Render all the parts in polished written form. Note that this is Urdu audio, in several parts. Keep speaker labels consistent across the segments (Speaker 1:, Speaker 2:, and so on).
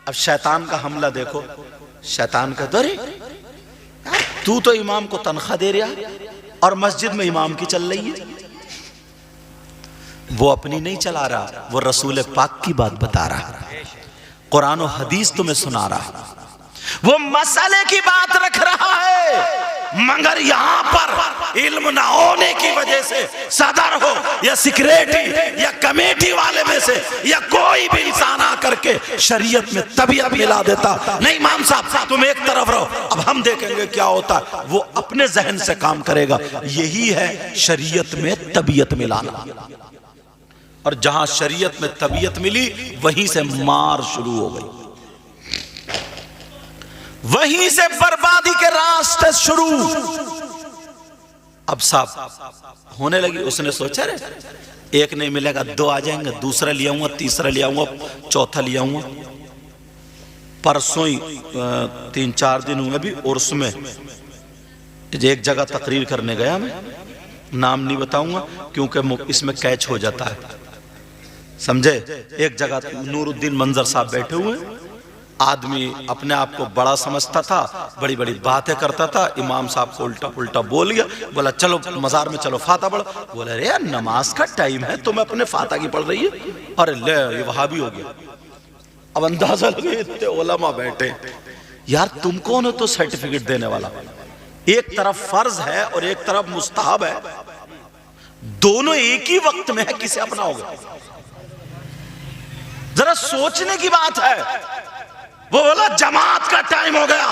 Speaker 1: اب شیطان کا حملہ دیکھو، شیطان کا دورے تو امام کو تنخواہ دے رہا اور مسجد میں امام کی چل رہی ہے. وہ اپنی نہیں چلا رہا، وہ رسول پاک کی بات بتا رہا، قرآن و حدیث تمہیں سنا رہا، وہ مسئلے کی بات رکھ رہا ہے. مگر یہاں پر علم نہ ہونے کی وجہ سے صدر ہو یا سیکریٹری یا کمیٹی والے میں سے یا کوئی بھی انسان آ کر کے شریعت میں طبیعت ملا دیتا. نہیں امام صاحب تم ایک طرف رہو، اب ہم دیکھیں گے کیا ہوتا ہے. وہ اپنے ذہن سے کام کرے گا. یہی ہے شریعت میں طبیعت ملانا. اور جہاں شریعت میں طبیعت ملی وہیں سے مار شروع ہو گئی، وہیں سے بربادی کے راستے شروع. اب صاحب ہونے لگی. اس نے سوچا رہے ایک نہیں ملے گا، دو آ جائیں گے، دوسرا لے آؤں گا، تیسرا لے آؤں گا، چوتھا لے آؤں گا. پرسوں ہی 3-4 دن ہوئے بھی عرس میں ایک جگہ تقریر کرنے گیا. میں نام نہیں بتاؤں گا کیونکہ اس میں کیچ ہو جاتا ہے، سمجھے. ایک جگہ نور الدین منظر صاحب بیٹھے ہوئے. آدمی اپنے آپ کو بڑا سمجھتا تھا، بڑی بڑی باتیں کرتا تھا. امام صاحب کو الٹا پلٹا بول گیا. بولا چلو مزار میں چلو فاتحہ پڑھو. بولا رے نماز کا ٹائم ہے، تم اپنے فاتحہ کی پڑھ رہی ہے. ارے لے یہ وہابی ہو گیا. اب اندازہ لگے اتنے علماء بیٹھے. یار تم کون ہو تو سرٹیفکیٹ دینے والا؟ ایک طرف فرض ہے اور ایک طرف مستحب ہے، دونوں ایک ہی وقت میں ہے، کسے اپنا ہوگا؟ ذرا سوچنے کی بات ہے. وہ بولا جماعت کا ٹائم ہو گیا.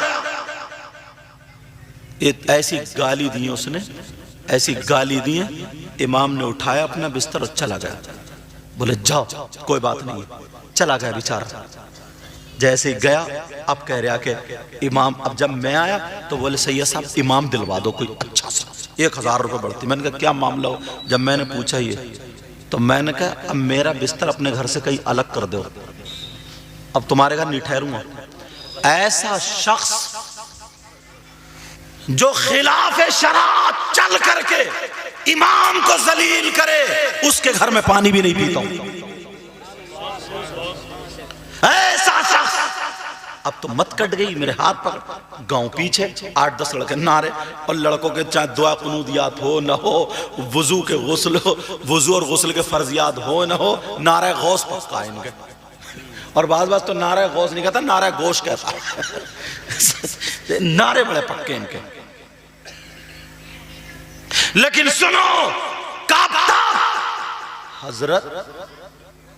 Speaker 1: ایسی گالی دی اس نے، ایسی گالی دی. امام نے اٹھایا اپنا بستر اور چلا گیا. بولے جاؤ کوئی بات نہیں. چلا گیا بیچارہ. جیسے گیا اب کہہ رہا کہ امام، اب جب میں آیا تو بولے سید صاحب امام دلوا دو کوئی اچھا سا، 1000 روپے بڑھتی. میں نے کہا کیا معاملہ ہو؟ جب میں نے پوچھا یہ تو میں نے کہا اب میرا بستر اپنے گھر سے کہیں الگ کر دو، اب تمہارے گھر نہیں ٹھہروں گا. ایسا شخص جو خلاف شریعت چل کر کے امام کو ذلیل کرے، اس کے گھر میں پانی بھی نہیں پیتا ہوں. ایسا شخص. اب تو مت کٹ گئی، میرے ہاتھ پر گاؤں پیچھے 8-10 لڑکے نعرے، اور لڑکوں کے چاہے دعا قنودیات ہو نہ ہو، وضو کے غسل ہو، وضو اور غسل کے فرضیات ہو نہ ہو، نعرہ غوث پکا ان کے. اور بعض تو نعرہ غوث نہیں کہتا، نعرہ گوش کہتا. نعرے بڑے پکے ان کے. لیکن سنو کب تک حضرت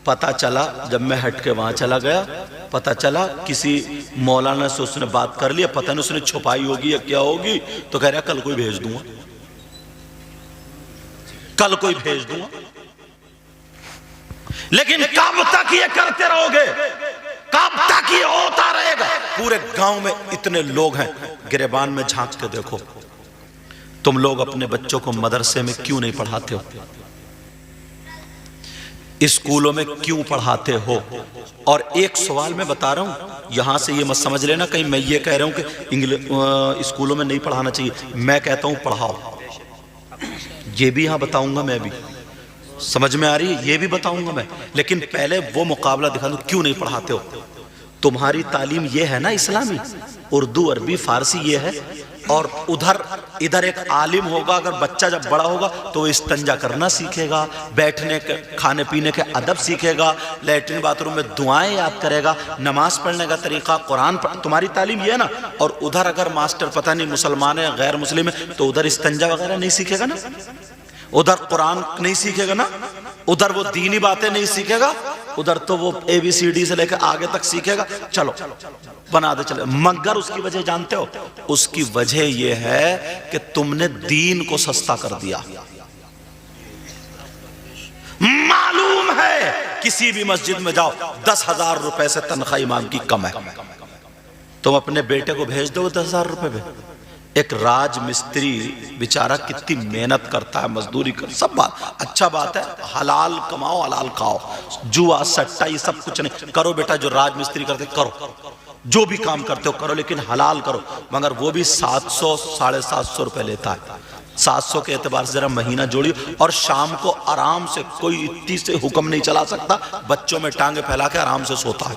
Speaker 1: پتا چلا، جب میں ہٹ کے وہاں چلا گیا پتا چلا کسی مولانا سے اس نے بات کر لیا، پتہ نہیں اس نے چھپائی ہوگی یا کیا ہوگی. تو کہہ رہا کل کوئی بھیج دوں گا، کل کوئی بھیج دوں گا. لیکن کب تک یہ کرتے رہو گے؟ کب تک یہ ہوتا رہے گا؟ پورے گاؤں میں اتنے لوگ ہیں، گریبان میں جھانک کے دیکھو. تم لوگ اپنے بچوں کو مدرسے میں کیوں نہیں پڑھاتے ہو؟ اسکولوں میں کیوں پڑھاتے ہو؟ اور ایک سوال میں بتا رہا ہوں، یہاں سے یہ مت سمجھ لینا کہیں میں یہ کہہ رہا ہوں کہ اسکولوں میں نہیں پڑھانا چاہیے. میں کہتا ہوں پڑھاؤ. یہ بھی یہاں بتاؤں گا، میں بھی سمجھ میں آ رہی ہے، یہ بھی بتاؤں گا میں. لیکن پہلے وہ مقابلہ دکھا دوں کیوں نہیں پڑھاتے ہو. تمہاری تعلیم یہ ہے نا اسلامی، اردو عربی فارسی یہ ہے. اور ادھر ایک عالم ہوگا، اگر بچہ جب بڑا ہوگا تو وہ استنجا کرنا سیکھے گا، بیٹھنے کے کھانے پینے کے ادب سیکھے گا، لیٹرین باتھ روم میں دعائیں یاد کرے گا، نماز پڑھنے کا طریقہ، قرآن تمہاری تعلیم یہ ہے نا. اور ادھر اگر ماسٹر پتہ نہیں مسلمان ہے غیر مسلم ہے تو ادھر استنجا وغیرہ نہیں سیکھے گا نا، ادھر قرآن نہیں سیکھے گا نا، ادھر وہ دینی باتیں نہیں سیکھے گا، ادھر تو وہ ABCD سے لے کے آگے تک سیکھے گا. چلو بنا دے چلے. مگر اس کی وجہ جانتے ہو؟ اس کی وجہ یہ ہے کہ تم نے دین کو سستا کر دیا. معلوم ہے کسی بھی مسجد میں جاؤ 10,000 روپے سے تنخواہ امام کی کم ہے. تم اپنے بیٹے کو بھیج دو 10,000 روپے پہ. ایک راج مستری بیچارہ کتنی محنت کرتا ہے، مزدوری کر، سب بات اچھا بات ہے، حلال کماؤ حلال کھاؤ، جوا سٹا یہ سب کچھ نہیں کرو. بیٹا جو راج مستری کرتے کرو، جو بھی کام کرتے ہو کرو، لیکن حلال کرو. مگر وہ بھی 700-750 روپے لیتا ہے. 700 کے اعتبار سے ذرا مہینہ جوڑی. اور شام کو آرام سے کوئی اتنی سے حکم نہیں چلا سکتا، بچوں میں ٹانگیں پھیلا کے آرام سے سوتا ہے.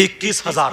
Speaker 1: 21,000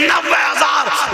Speaker 1: 90,000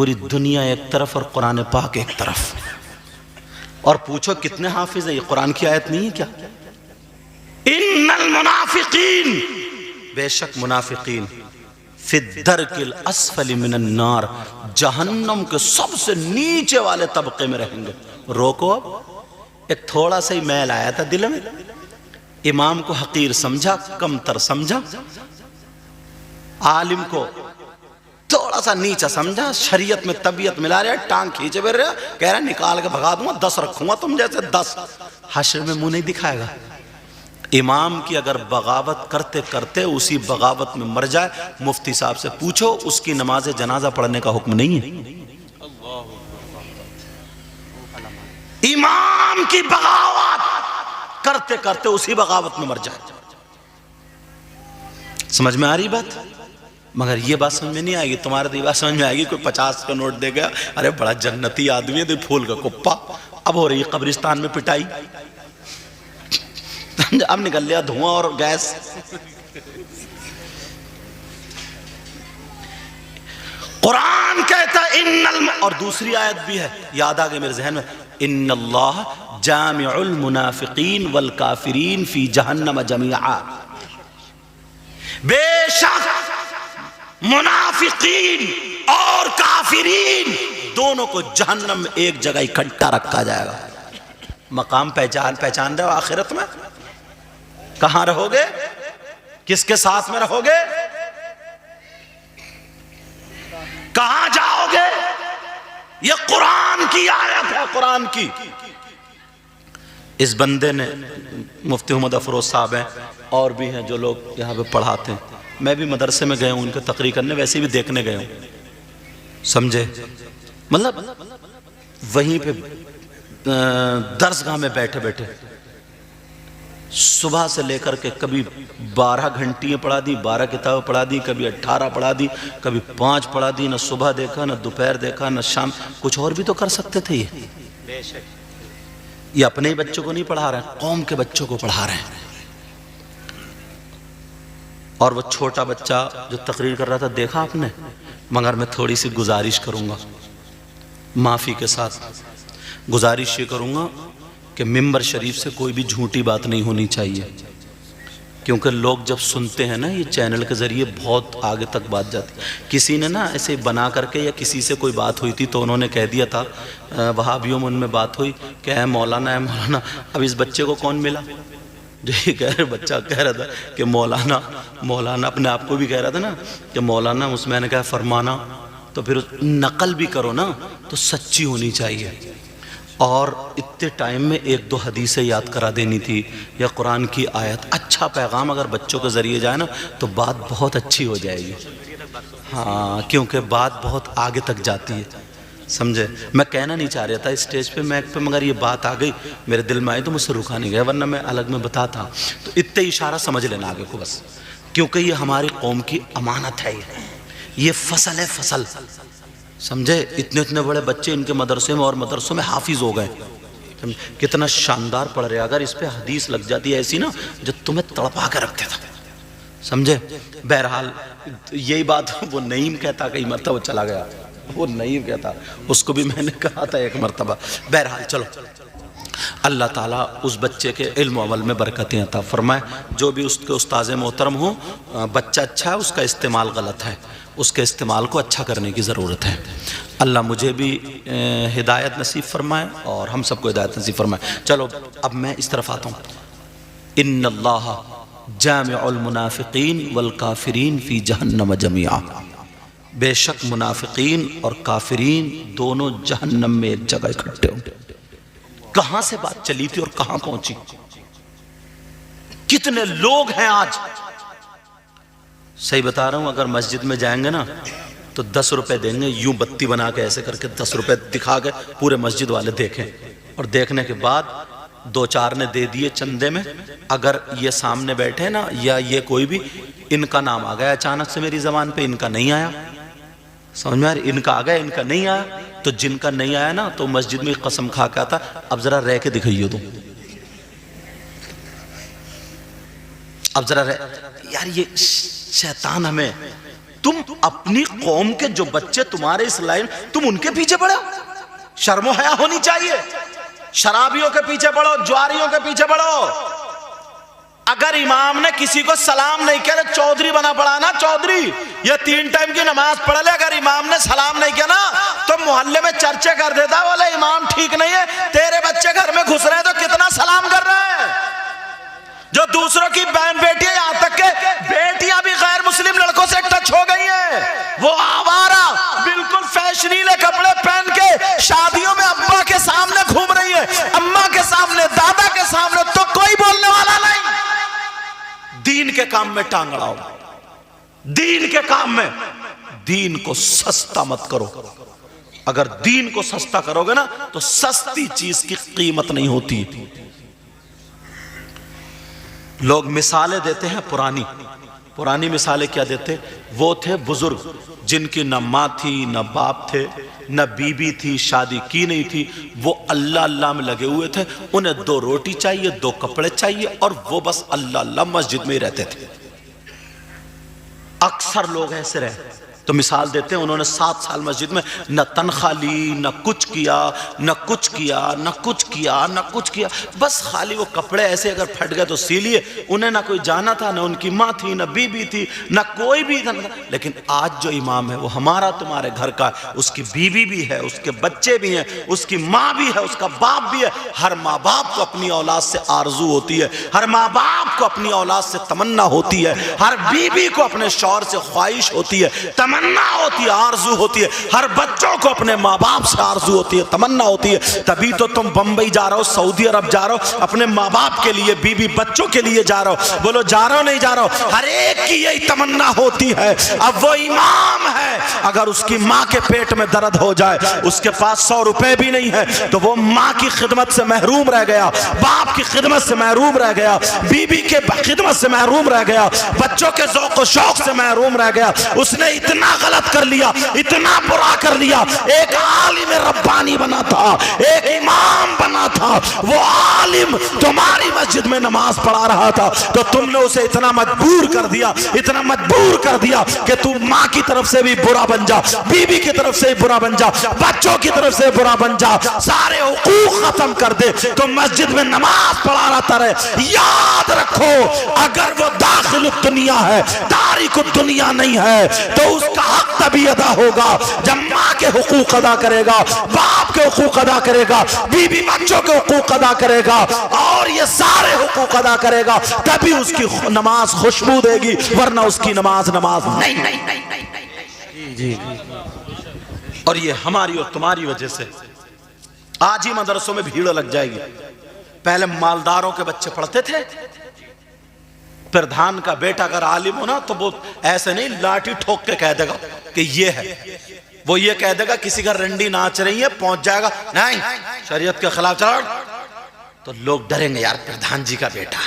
Speaker 1: پوری دنیا ایک طرف اور قرآن پاک ایک طرف. اور پوچھو کتنے حافظ ہیں؟ یہ قرآن کی آیت نہیں ہے کیا؟ ان المنافقین، بے شک منافقین، فی الدرک الاسفل من النار، جہنم کے سب سے نیچے والے طبقے میں رہیں گے. روکو، اب ایک تھوڑا سا ہی میل آیا تھا دل میں، امام کو حقیر سمجھا، کم تر سمجھا، عالم کو تھوڑا سا نیچا سمجھا، شریعت میں طبیعت ملا رہا ہے، ٹانگ کھینچے پھر رہا، کہہ رہا ہے نکال کے بھگا دوں گا، 10 رکھوں گا تم جیسے 10. حشر میں منہ نہیں دکھائے گا. امام کی اگر بغاوت کرتے کرتے اسی بغاوت میں مر جائے، مفتی صاحب سے پوچھو اس کی نماز جنازہ پڑھنے کا حکم نہیں ہے. امام کی بغاوت کرتے کرتے اسی بغاوت میں مر جائے. سمجھ میں آ رہی بات؟ مگر یہ بات سمجھ میں نہیں آئے گی. تمہارے تو یہ بات سمجھ میں آئے گی کوئی 50 کا نوٹ دے گیا، ارے بڑا جنتی آدمی ہے، تو پھول کا کپا. اب ہو رہی ہے قبرستان میں پٹائی، اب نکل لیا دھواں اور گیس. قرآن کہتا ہے اور دوسری آیت بھی ہے، یاد آ گئی میرے ذہن میں، ان اللہ جامع المنافقین والکافرین فی جہنم جمیعا. بے شک منافقین اور کافرین دونوں کو جہنم میں ایک جگہ اکٹھا رکھا جائے گا. مقام پہچان رہے ہو آخرت میں؟ کہاں رہو گے؟ کس کے ساتھ میں رہو گے؟ کہاں جاؤ گے؟ یہ قرآن کی آیت ہے، قرآن کی. اس بندے نے، مفتی محمد افروز صاحب ہیں اور بھی ہیں جو لوگ یہاں پہ پڑھاتے ہیں، میں بھی مدرسے میں گئے ہوں ان کے تقریر کرنے، ویسے بھی دیکھنے گئے ہوں. سمجھے؟ مطلب وہیں پہ درسگاہ میں بیٹھے بیٹھے صبح سے لے کر کے کبھی 12 گھنٹیاں پڑھا دی، 12 کتابیں پڑھا دی، کبھی 18 پڑھا دی، کبھی 5 پڑھا دی. نہ صبح دیکھا، نہ دوپہر دیکھا، نہ شام. کچھ اور بھی تو کر سکتے تھے. یہ اپنے ہی بچوں کو نہیں پڑھا رہے ہیں، قوم کے بچوں کو پڑھا رہے ہیں. اور وہ چھوٹا بچہ جو تقریر کر رہا تھا دیکھا آپ نے؟ مگر میں تھوڑی سی گزارش کروں گا، معافی کے ساتھ گزارش یہ کروں گا کہ ممبر شریف سے کوئی بھی جھوٹی بات نہیں ہونی چاہیے، کیونکہ لوگ جب سنتے ہیں نا یہ چینل کے ذریعے بہت آگے تک بات جاتی. کسی نے نا ایسے بنا کر کے، یا کسی سے کوئی بات ہوئی تھی تو انہوں نے کہہ دیا تھا، وہابیوں میں ان میں بات ہوئی کہ اے مولانا، اے مولانا. اب اس بچے کو کون ملا جو یہ کہہ رہے، بچہ کہہ رہا تھا کہ مولانا اپنے آپ کو بھی کہہ رہا تھا نا کہ مولانا. اس میں نے کہا فرمانا، تو پھر نقل بھی کرو نا تو سچی ہونی چاہیے. اور اتنے ٹائم میں 1-2 حدیثیں یاد کرا دینی تھی یا قرآن کی آیت. اچھا پیغام اگر بچوں کے ذریعے جائے نا تو بات بہت اچھی ہو جائے گی. ہاں، کیونکہ بات بہت آگے تک جاتی ہے. سمجھے؟ میں کہنا نہیں چاہ رہا تھا اسٹیج پہ میک پہ، مگر یہ بات آ گئی میرے دل میں آئی تو مجھ سے رکا نہیں گیا، ورنہ میں الگ میں بتاتا. تو اتنے اشارہ سمجھ لینا آگے کو بس، کیونکہ یہ ہماری قوم کی امانت ہے. یہ فصل ہے، فصل. سمجھے؟ اتنے بڑے بچے ان کے مدرسے میں اور مدرسوں میں حافظ ہو گئے. کتنا شاندار پڑھ رہے. اگر اس پہ حدیث لگ جاتی ہے ایسی نا جو تمہیں تڑپا کے رکھتے تھا. سمجھے؟ بہرحال یہی بات وہ نعیم کہتا، کئی مرتبہ چلا گیا، وہ نعیم کہتا، اس کو بھی میں نے کہا تھا ایک مرتبہ. بہرحال چلو، اللہ تعالیٰ اس بچے کے علم و عمل میں برکتیں عطا فرمائے. جو بھی اس کے استاذ محترم ہوں، بچہ اچھا ہے، اس کا استعمال غلط ہے، اس کے استعمال کو اچھا کرنے کی ضرورت ہے. اللہ مجھے بھی ہدایت نصیب فرمائے اور ہم سب کو ہدایت نصیب فرمائے. چلو اب میں اس طرف آتا ہوں. ان اللہ جامع المنافقین والکافرین فی جہنم جمیعا. بے شک منافقین اور کافرین دونوں جہنم میں ایک جگہ اکٹھے ہوں. کہاں سے بات چلی تھی اور کہاں پہنچی؟ کتنے لوگ ہیں آج؟ صحیح بتا رہا ہوں، اگر مسجد میں جائیں گے نا تو 10 روپے دیں گے، یوں بتی بنا کے ایسے کر کے 10 روپے دکھا کے پورے مسجد والے دیکھیں، اور دیکھنے کے بعد 2-4 نے دے دیے چندے میں. اگر یہ سامنے بیٹھے نا یا یہ کوئی بھی، ان کا نام آ گیا اچانک سے میری زبان پہ، ان کا نہیں آیا، سمجھ میں آ رہی؟ ان کا آ گیا، ان کا نہیں آیا. تو جن کا نہیں آیا نا تو مسجد میں قسم کھا کے آتا، اب ذرا رہ کے دکھائیے تم، اب ذرا رہ. یار یہ شیطان ہمیں تم اپنی قوم کے جو بچے تمہارے اس لائن، تم ان کے پیچھے پڑو؟ شرم و حیا ہونی چاہیے. شرابیوں کے پیچھے پڑو، جواریوں کے پیچھے پڑو. اگر امام نے کسی کو سلام نہیں کیا، چودھری بنا پڑا نا، چودھری، یہ 3 ٹائم کی نماز پڑھ لے، اگر امام نے سلام نہیں کیا نا تو محلے میں چرچے کر دیتا، بولے امام ٹھیک نہیں ہے. تیرے بچے گھر میں گھس رہے ہیں تو کتنا سلام کر رہے ہیں. جو دوسروں کی بہن بیٹیاں، یہاں تک کہ بیٹیاں بھی غیر مسلم لڑکوں سے ٹچ ہو گئی ہیں، وہ آوارہ بالکل فیشنیلے کپڑے پہن کے شادیوں میں ابا کے سامنے گھوم رہی ہے، اماں کے سامنے، دادا کے سامنے، تو کوئی بولنے والا نہیں. دین کے کام میں ٹانگ اڑاؤ، دین کے کام میں. دین کو سستا مت کرو. اگر دین کو سستا کرو گے نا تو سستی چیز کی قیمت نہیں ہوتی. لوگ مثالیں دیتے ہیں پرانی مثالیں کیا دیتے؟ وہ تھے بزرگ جن کی نہ ماں تھی، نہ باپ تھے، نہ بیوی تھی، شادی کی نہیں تھی، وہ اللہ اللہ میں لگے ہوئے تھے. انہیں 2 روٹی چاہیے، 2 کپڑے چاہیے، اور وہ بس اللہ اللہ مسجد میں ہی رہتے تھے. اکثر لوگ ایسے رہے. تو مثال دیتے ہیں، انہوں نے 7 سال مسجد میں نہ تنخواہ لی، نہ کچھ کیا، نہ کچھ کیا، نہ کچھ کیا، نہ کچھ کیا، بس خالی وہ کپڑے ایسے اگر پھٹ گئے تو سی لیے. انہیں نہ کوئی جانا تھا، نہ ان کی ماں تھی، نہ بیوی تھی، نہ کوئی بھی تھا. لیکن آج جو امام ہے وہ ہمارا تمہارے گھر کا ہے، اس کی بیوی بھی ہے، اس کے بچے بھی ہیں، اس کی ماں بھی ہے، اس کا باپ بھی ہے. ہر ماں باپ کو اپنی اولاد سے آرزو ہوتی ہے، ہر ماں باپ کو اپنی اولاد سے تمنا ہوتی ہے، ہر بیوی کو اپنے شوہر سے خواہش ہوتی ہے، تمنا ہوتی ہے، آرزو ہوتی ہے. ہر بچوں کو اپنے ماں باپ سے آرزو ہوتی ہے، تمنا ہوتی ہے. تبھی تو تم بمبئی جا رہے ہو، سعودی عرب جا رہے ہو، اپنے ماں باپ کے لیے، بیوی بچوں کے لیے جا رہے ہو. بولو جا رہے ہو نہیں جا رہے ہو؟ ہر ایک کی یہی تمنا ہوتی ہے. اب وہ امام ہے، اگر اس کی ماں کے پیٹ میں درد ہو جائے، اس کے پاس 100 روپے بھی نہیں ہے، تو وہ ماں کی خدمت سے محروم رہ گیا، باپ کی خدمت سے محروم رہ گیا، بیوی کے خدمت سے محروم رہ گیا، بچوں کے ذوق و شوق سے محروم رہ گیا. اس نے اتنا غلط کر لیا، اتنا برا کر لیا. ایک عالم ربانی بنا تھا، ایک امام بنا تھا، وہ عالم تمہاری مسجد میں نماز پڑھا رہا تھا، تو تم نے اسے اتنا مجبور کر دیا، اتنا مجبور کر دیا کہ تم ماں کی طرف سے بھی برا بن جا، بیوی کی طرف سے برا بن جا، بچوں کی طرف سے برا بن جا، سارے حقوق ختم کر دے تو مسجد میں نماز پڑھا رہتا رہے. یاد رکھو، اگر وہ داخل الدنیا ہے، تاریخ الدنیا نہیں ہے، تو اس کا حق تبھی ادا ہوگا جب ماں کے حقوق ادا کرے گا، باپ کے حقوق ادا کرے گا، بیوی بچوں کے حقوق ادا کرے گا، اور یہ سارے حقوق ادا کرے گا، تبھی اس کی نماز خوشبو دے گی، ورنہ اس کی نماز نہیں. جی. اور یہ ہماری اور تمہاری وجہ سے آج ہی مدرسوں میں بھیڑ لگ جائے گی. پہلے مالداروں کے بچے پڑھتے تھے، پردھان کا بیٹا اگر عالم ہو نا تو وہ ایسے نہیں لاٹھی ٹھوک کے کہہ دے گا کہ یہ ہے، وہ یہ کہہ دے گا کسی کا رنڈی ناچ رہی ہے، پہنچ جائے گا نہیں شریعت کے خلاف چلا، تو لوگ ڈریں گے، یار پردھان جی کا بیٹا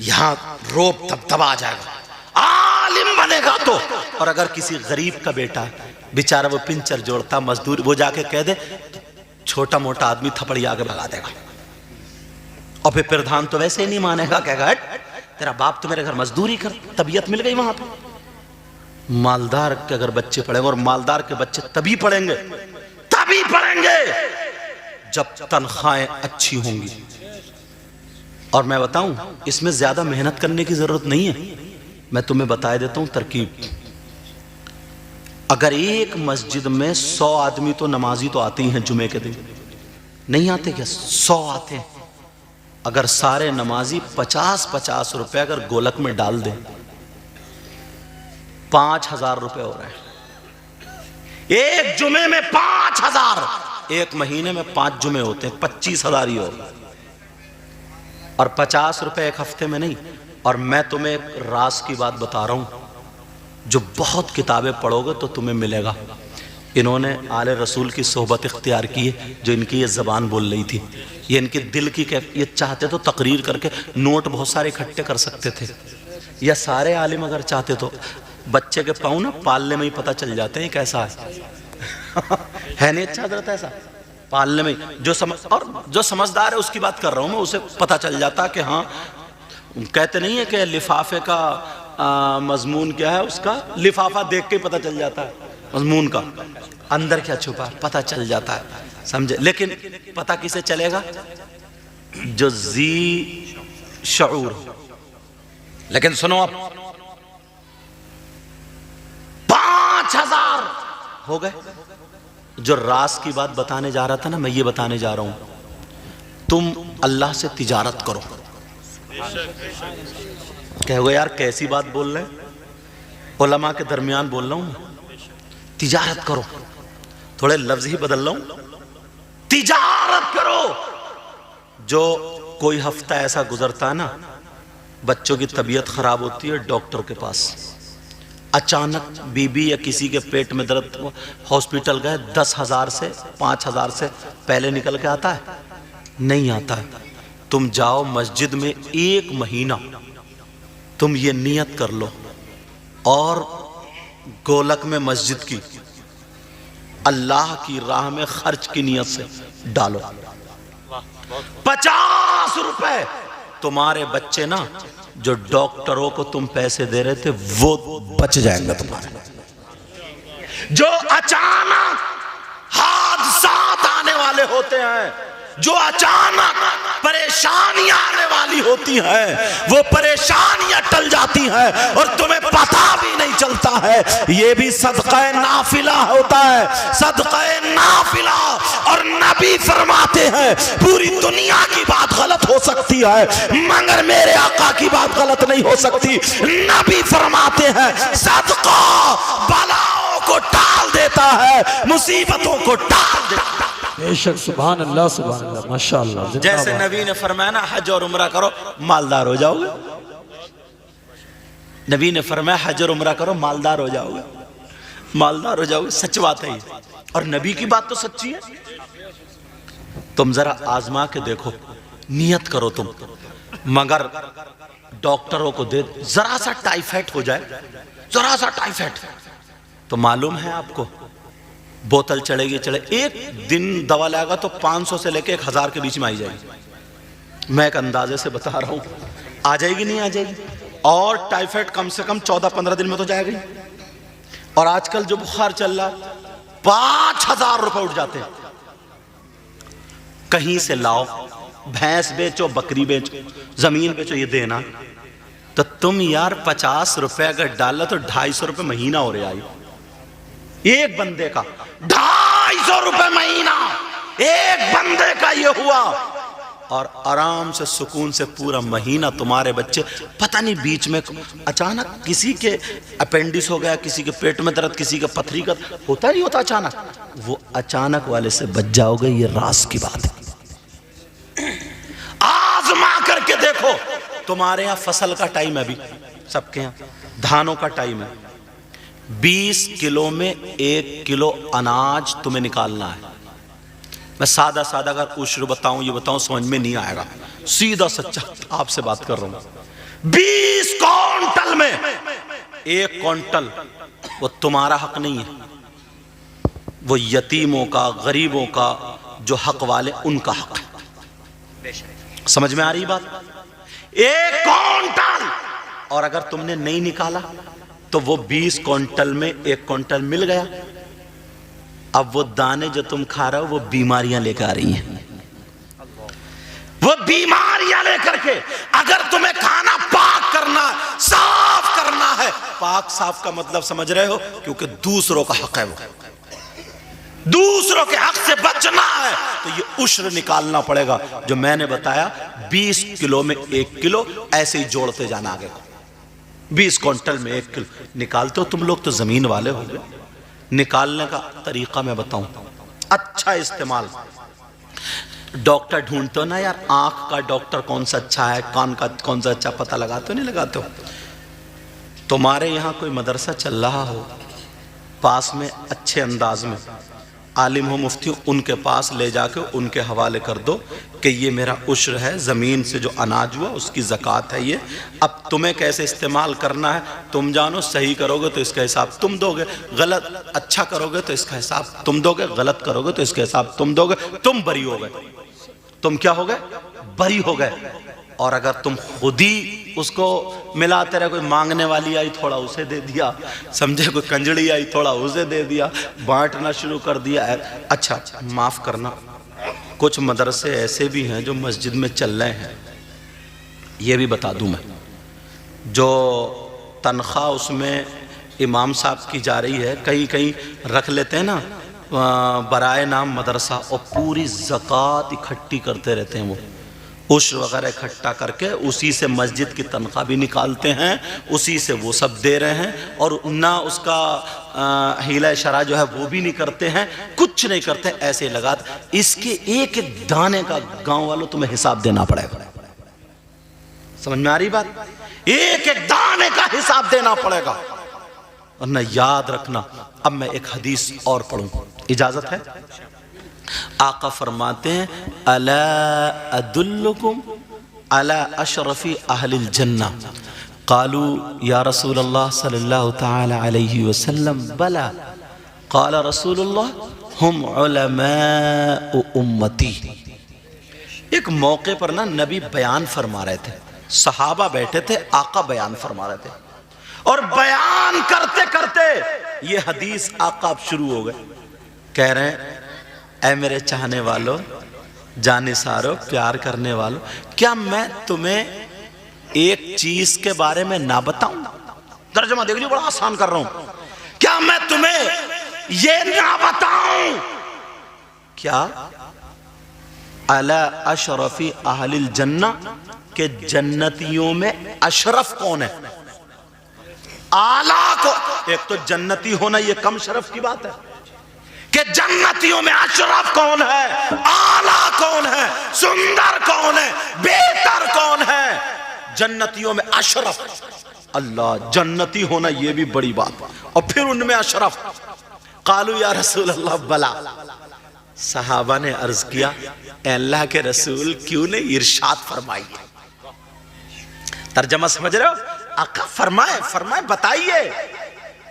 Speaker 1: یہاں روب دبا جائے گا. عالم بنے گا تو. اور اگر کسی غریب کا بیٹا بیچارہ وہ پنچر جوڑتا مزدور، وہ جا کے کہہ دے، چھوٹا موٹا آدمی تھپڑی آگے بھگا دے گا. اور پھر پردھان تو ویسے ہی نہیں مانے گا، کہے گا تیرا باپ تو میرے گھر مزدوری کر، طبیعت مل گئی وہاں پہ. مالدار کے اگر بچے پڑھیں گے، اور مالدار کے بچے تبھی پڑھیں گے جب تنخواہیں اچھی ہوں گی. اور میں بتاؤں، اس میں زیادہ محنت کرنے کی ضرورت نہیں ہے. میں تمہیں بتایا دیتا ہوں ترکیب. اگر ایک مسجد میں 100 آدمی تو نمازی تو آتے ہی ہیں جمعے کے دن، نہیں آتے کیا؟ 100 آتے ہیں. اگر سارے نمازی 50 روپے اگر گولک میں ڈال دیں، 5000 روپے ہو رہے ہیں. ایک جمعے میں 5000، ایک مہینے میں 5 جمعے ہوتے ہیں، 25000 ہی ہو. اور 50 روپے ایک ہفتے میں نہیں. اور میں تمہیں ایک راز کی بات بتا رہا ہوں، جو بہت کتابیں پڑھو گے تو تمہیں ملے گا. انہوں نے آل رسول کی صحبت اختیار کی ہے، جو ان کی یہ زبان بول رہی تھی، یہ ان کی دل کی یہ چاہتے تو تقریر کر کے نوٹ بہت سارے اکٹھے کر سکتے تھے، یا سارے عالم اگر چاہتے تو بچے کے پاؤں نا پالنے میں ہی پتہ چل جاتے ہیں کیسا ہے نہیں اچھا حضرت ایسا پالنے میں جو سمجھدار ہے اس کی بات کر رہا ہوں میں، اسے پتہ چل جاتا کہ ہاں. کہتے نہیں ہے کہ لفافے کا مضمون کیا ہے اس کا، لفافہ دیکھ کے پتہ چل جاتا ہے مضمون کا، اندر کیا چھپا ہے پتہ چل جاتا ہے، سمجھے؟ لیکن پتہ کسے چلے گا؟ جو ذی شعور. لیکن سنو، اب 5000 ہو گئے. جو راز کی بات بتانے جا رہا تھا نا، میں یہ بتانے جا رہا ہوں، تم اللہ سے تجارت کرو. کہو یار کیسی بات بول رہے ہیں، علماء کے درمیان بول رہا ہوں میں. تجارت کرو، تھوڑے لفظ ہی بدل رہا ہوں، تجارت کرو. جو کوئی ہفتہ ایسا گزرتا ہے نا، بچوں کی طبیعت خراب ہوتی ہے، ڈاکٹر کے پاس اچانک بی بی یا کسی کے پیٹ میں درد، ہاسپٹل گئے، 10,000 سے 5,000 سے پہلے نکل کے آتا ہے؟ نہیں آتا ہے. تم جاؤ مسجد میں 1 مہینہ تم یہ نیت کر لو، اور گولک میں مسجد کی اللہ کی راہ میں خرچ کی نیت سے ڈالو. 50 روپے تمہارے بچے نا، جو ڈاکٹروں کو تم پیسے دے رہے تھے وہ بچ جائیں گے تمہارے. جو اچانک حادثات آنے والے ہوتے ہیں، جو اچانک پریشانیاں آنے والی ہوتی ہیں، وہ پریشانیاں ٹل جاتی ہیں اور تمہیں پتہ بھی نہیں چلتا ہے. یہ بھی صدقہ نافلہ ہوتا ہے، صدقہ نافلہ. اور نبی فرماتے ہیں پوری دنیا کی بات غلط ہو سکتی ہے مگر میرے آقا کی بات غلط نہیں ہو سکتی. نبی فرماتے ہیں صدقہ بلاؤں کو ٹال دیتا ہے، مصیبتوں کو ٹال دیتا ہے.
Speaker 2: بے شک، سبحان اللہ سبحان اللہ، ماشاءاللہ.
Speaker 1: جیسے نبی نے فرمایا نا حج اور عمرہ کرو مالدار ہو جاؤ گے. نبی نے فرمایا حج اور عمرہ کرو مالدار ہو جاؤ گے، مالدار ہو جاؤ گے. سچ بات ہے یہ، اور نبی کی بات تو سچی ہے. تم ذرا آزما کے دیکھو، نیت کرو تم. مگر ڈاکٹروں کو دے ذرا سا ٹائیفائڈ ہو جائے، ذرا سا ٹائیفائڈ، تو معلوم ہے آپ کو بوتل چڑھے گی چڑھے. ایک دن دوا لائے گا تو 500 سے لے کے 1000 کے بیچ میں آئی جائے گی. میں ایک اندازے سے بتا رہا ہوں، آ جائے گی نہیں آ جائے گی. اور ٹائیفائڈ کم سے کم 14-15 دن میں تو جائے گی. اور آج کل جو بخار چل رہا 5000 روپے اٹھ جاتے ہیں. کہیں سے لاؤ، بھینس بیچو، بکری بیچو، زمین بیچو، یہ دینا. تو تم یار 50 روپے اگر ڈالا تو 250 روپے مہینہ ہو رہا ہے. ایک بندے کا 250 روپے مہینہ، ایک بندے کا یہ ہوا. اور آرام سے سکون سے پورا مہینہ تمہارے بچے، پتہ نہیں بیچ میں اچانک کسی کے اپینڈس ہو گیا، کسی کے پیٹ میں درد، کسی کے پتھری کا ہوتا نہیں ہوتا اچانک، وہ اچانک والے سے بچ جاؤ گے. یہ راز کی بات ہے. آزما کر کے دیکھو. تمہارے یہاں فصل کا ٹائم ہے، ابھی سب کے یہاں دھانوں کا ٹائم ہے. 20 کلو میں 1 کلو اناج تمہیں نکالنا ہے. میں سادہ اگر عشر بتاؤں، یہ بتاؤں سمجھ میں نہیں آئے گا، سیدھا سچا آپ سے بات کر رہا ہوں. 20 کونٹل میں 1 کونٹل وہ تمہارا حق نہیں ہے، وہ یتیموں کا، غریبوں کا، جو حق والے ان کا حق ہے. سمجھ میں آ رہی بات؟ 1 کونٹل. اور اگر تم نے نہیں نکالا تو وہ 20 کونٹل میں 1 کونٹل مل گیا. اب وہ دانے جو تم کھا رہے ہو وہ بیماریاں لے کے آ رہی ہیں، وہ بیماریاں لے کر کے. اگر تمہیں کھانا پاک کرنا، صاف کرنا ہے، پاک صاف کا مطلب سمجھ رہے ہو، کیونکہ دوسروں کا حق ہے، وہ دوسروں کے حق سے بچنا ہے، تو یہ عشر نکالنا پڑے گا. جو میں نے بتایا 20 کلو میں 1 کلو، ایسے ہی جوڑتے جانا آگے کو. 20 کونٹل میں 1 کلو نکالتے ہو تم لوگ تو زمین والے ہو گئے. نکالنے کا طریقہ میں بتاؤں، اچھا استعمال. ڈاکٹر ڈھونڈتے ہو نا یار، آنکھ کا ڈاکٹر کون سا اچھا ہے، کان کا کون سا اچھا، پتہ لگاتے ہو نہیں لگاتے ہو؟ تمہارے یہاں کوئی مدرسہ چل رہا ہو پاس میں، اچھے انداز میں عالم ہو، مفتی ہو، ان کے پاس لے جا کے ان کے حوالے کر دو کہ یہ میرا عشر ہے، زمین سے جو اناج ہوا اس کی زکوٰۃ ہے یہ. اب تمہیں کیسے استعمال کرنا ہے تم جانو. صحیح کرو گے تو اس کا حساب تم دو گے، غلط اچھا کرو گے تو اس کا حساب تم دو گے، غلط کرو گے تو اس کا حساب تم دو گے. تم بری ہو گئے. تم کیا ہو گئے؟ بری ہو گئے. اور اگر تم خود ہی اس کو ملاتے رہے، کوئی مانگنے والی آئی تھوڑا اسے دے دیا، سمجھے کوئی کنجڑی آئی تھوڑا اسے دے دیا، بانٹنا شروع کر دیا۔ اچھا معاف کرنا، کچھ مدرسے ایسے بھی ہیں جو مسجد میں چل رہے ہیں، یہ بھی بتا دوں میں، جو تنخواہ اس میں امام صاحب کی جا رہی ہے، کہیں کہیں رکھ لیتے ہیں نا برائے نام مدرسہ، اور پوری زکوٰۃ اکٹھی کرتے رہتے ہیں، وہ عشر وغیرہ اکٹھا کر کے اسی سے مسجد کی تنخواہ بھی نکالتے ہیں، اسی سے وہ سب دے رہے ہیں، اور نہ اس کا حیلہ شرع جو ہے وہ بھی نہیں کرتے ہیں، کچھ نہیں کرتے، ایسے لگاتے۔ اس کے ایک ایک دانے کا گاؤں والوں تمہیں حساب دینا پڑے گا، سمجھ میں آ رہی بات؟ ایک ایک دانے کا حساب دینا پڑے گا، ورنہ یاد رکھنا۔ اب میں ایک حدیث اور پڑھوں، اجازت ہے؟ آقا فرماتے ہیں الا ادلکم علی اشرف اہل الجنہ، قالوا یا رسول اللہ صلی اللہ تعالی علیہ وسلم بلا، قال رسول اللہ ہم علماء امتی۔ ایک موقع پر نا نبی بیان فرما رہے تھے، صحابہ بیٹھے تھے، آقا بیان فرما رہے تھے، اور بیان کرتے کرتے یہ حدیث آقا اب شروع ہو گئے، کہہ رہے ہیں اے میرے چاہنے والوں، جانثاروں، پیار کرنے والوں، کیا میں تمہیں ایک چیز کے بارے میں نہ بتاؤں؟ ترجمہ دیکھ لیجیے، بڑا آسان کر رہا ہوں، کیا میں تمہیں یہ نہ بتاؤں؟ کیا اعلی اشرف اہل الجنہ، کہ جنتیوں میں اشرف کون ہے؟ اعلیٰ کو، ایک تو جنتی ہونا یہ کم شرف کی بات ہے، کہ جنتیوں میں اشرف کون ہے، اعلیٰ کون ہے، سندر کون ہے، بہتر کون ہے؟ جنتیوں میں اشرف، اللہ، جنتی ہونا یہ بھی بڑی بات، اور پھر ان میں اشرف۔ قالوا یا رسول اللہ بلا، صحابہ نے عرض کیا اے اللہ کے رسول کیوں نہیں ارشاد فرمائیے۔ ترجمہ سمجھ رہے ہو؟ آقا فرمائے بتائیے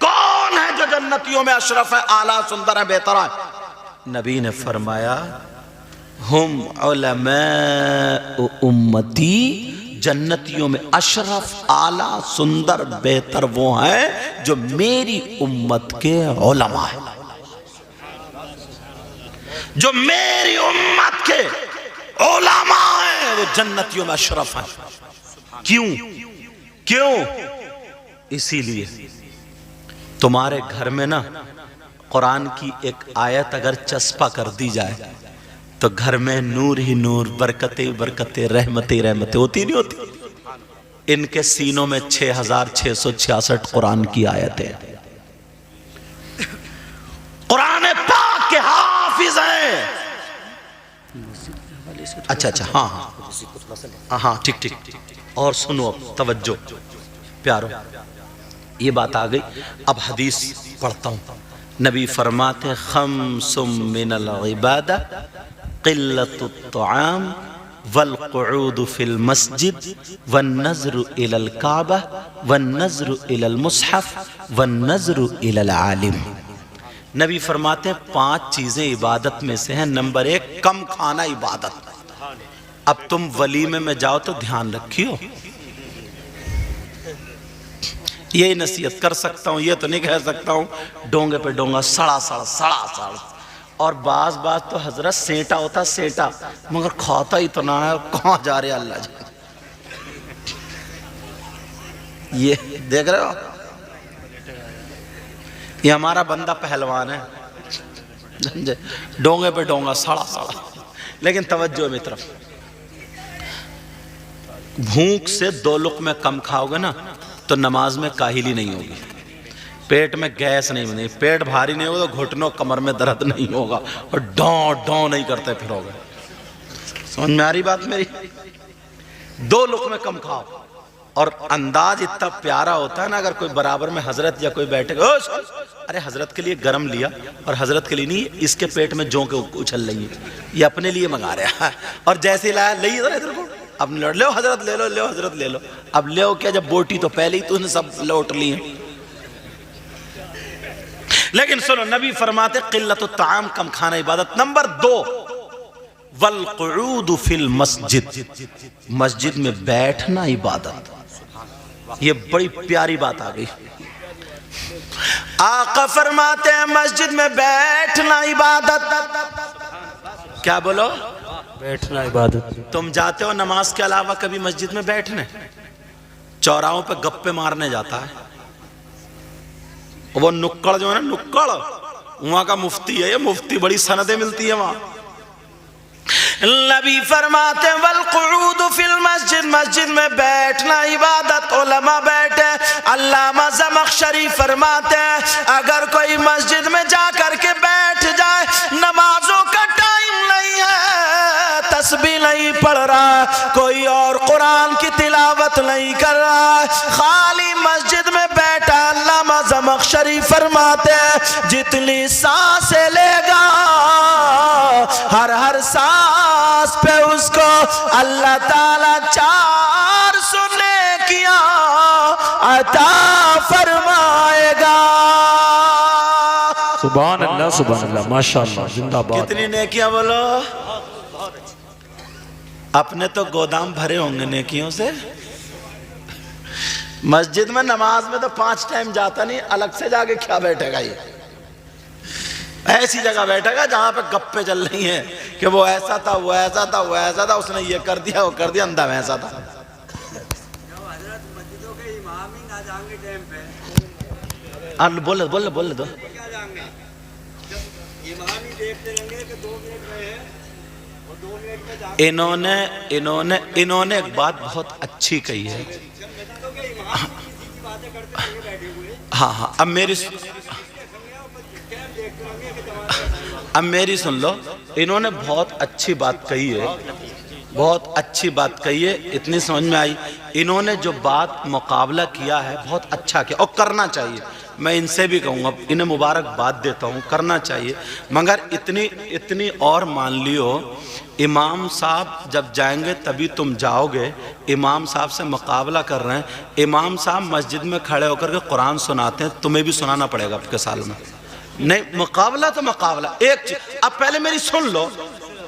Speaker 1: کون ہے جو جنتیوں میں اشرف ہے، اعلیٰ، سندر ہے، بہتر ہے؟ نبی نے فرمایا ہم علماء امتی، جنتیوں میں اشرف، اعلیٰ، سندر، بہتر وہ ہیں جو میری امت کے علماء ہیں، جو میری امت کے علماء ہیں وہ جنتیوں میں اشرف ہیں۔ کیوں؟ اسی لیے تمہارے گھر میں نا قرآن کی ایک آیت اگر چسپا کر دی جائے تو گھر میں نور ہی نور، برکتیں برکتیں، رحمتیں رحمتیں ہوتی نہیں ہوتی؟ ان کے سینوں میں 6666 قرآن کی آیتیں، قرآن پاک کے حافظ ہیں۔ اچھا ہاں ٹھیک، اور سنو اب توجہ پیارو، یہ بات آ گئی، اب حدیث پڑھتا ہوں۔ نبی فرماتے خمس من العبادہ قلت الطعام والقعود فی المسجد والنظر الى الکعبہ والنظر الى المصحف والنظر الى العالم۔ نبی فرماتے ہیں 5 چیزیں عبادت میں سے ہیں۔ نمبر 1 کم کھانا عبادت۔ اب تم ولیمے میں جاؤ تو دھیان رکھیو، یہی نصیحت کر سکتا ہوں، یہ تو نہیں کہہ سکتا ہوں ڈونگے پہ ڈونگا، سڑا اور بعض تو حضرت سینٹا ہوتا، سینٹا، مگر کھاتا ہی تو نہ ہے، کہاں جا رہے اللہ جا، یہ دیکھ رہے ہو، یہ ہمارا بندہ پہلوان ہے، ڈونگے پہ ڈونگا، سڑا۔ لیکن توجہ میری طرف، بھوک سے 2 لقمے کم کھاؤ گے نا تو نماز میں کاہلی نہیں ہوگی، پیٹ میں گیس نہیں بنے، پیٹ بھاری نہیں ہوگا تو گھٹنوں کمر میں درد نہیں ہوگا، اور ڈاؤں نہیں کرتے پھرو گے۔ سمجھ میں آ رہی بات میری؟ 2 لقمے کم کھاؤ، اور انداز اتنا پیارا ہوتا ہے نا، اگر کوئی برابر میں حضرت یا کوئی بیٹھے گا، ارے حضرت کے لیے گرم لیا، اور حضرت کے لیے نہیں، اس کے پیٹ میں جوں کے اچھل رہی ہے، یہ اپنے لیے منگا رہا ہے، اور جیسے لایا لئی ادھر کو، اب لو حضرت لے لو حضرت لے لو، اب لے کیا، جب بوٹی تو پہلے ہی تو نے سب لوٹ لی ہیں۔ لیکن سنو، نبی فرماتے قلت الطعام، کم کھانا عبادت۔ نمبر 2 والقعود فی المسجد، مسجد میں بیٹھنا عبادت۔ یہ بڑی پیاری بات آ گئی. آقا فرماتے ہیں مسجد میں بیٹھنا عبادت. کیا بولو؟
Speaker 2: بیٹھنا عبادت.
Speaker 1: تم جاتے ہو نماز کے علاوہ کبھی مسجد میں بیٹھنے؟ چوراہوں پہ گپے مارنے جاتا ہے وہ نکڑ جو ہے نا، نکڑ وہاں کا مفتی ہے، یہ مفتی بڑی سندیں ملتی ہیں وہاں. نبی فرماتے ہیں والقعود فی المسجد، مسجد میں بیٹھنا عبادت. علماء بیٹھے. علامہ زمخشری فرماتے ہیں اگر کوئی مسجد میں جا کر کے بیٹھ جائے، نمازوں کا ٹائم نہیں ہے، تسبیح نہیں پڑھ رہا، کوئی اور قرآن کی تلاوت نہیں کر رہا، خالی مسجد میں بیٹھا، علامہ زمخشری فرماتے ہیں جتنی سانسیں لے گا ہر سانس پہ اس کو اللہ تعالیٰ 400 نیکیاں عطا فرمائے گا.
Speaker 2: سبحان اللہ سبحان اللہ ماشاءاللہ زندہ باد.
Speaker 1: کتنی نیکیاں بولو؟ اپنے تو گودام بھرے ہوں گے نیکیوں سے. مسجد میں نماز میں تو 5 ٹائم جاتا نہیں، الگ سے جا کے کیا بیٹھے گا؟ یہ ایسی جگہ بیٹھے گا جہاں پہ گپے چل رہی ہیں کہ وہ ایسا تھا، وہ ایسا تھا، وہ ایسا تھا، اس نے یہ کر دیا، وہ کر دیا، اندھا ویسا تھا. بول دو. انہوں نے ایک بات بہت اچھی کہی ہے. ہاں اب میری سن لو. انہوں نے بہت اچھی بات کہی ہے، بہت اچھی بات کہی ہے، اتنی سمجھ میں آئی. انہوں نے جو بات مقابلہ کیا ہے بہت اچھا کیا، اور کرنا چاہیے. میں ان سے بھی کہوں گا، انہیں مبارکباد دیتا ہوں، کرنا چاہیے. مگر اتنی اور مان لیو، امام صاحب جب جائیں گے تبھی تم جاؤ گے. امام صاحب سے مقابلہ کر رہے ہیں. امام صاحب مسجد میں کھڑے ہو کر کے قرآن سناتے ہیں، تمہیں بھی سنانا پڑے گا اب کے سال میں. نہیں، مقابلہ تو مقابلہ. ایک چیز اب پہلے میری سن لو،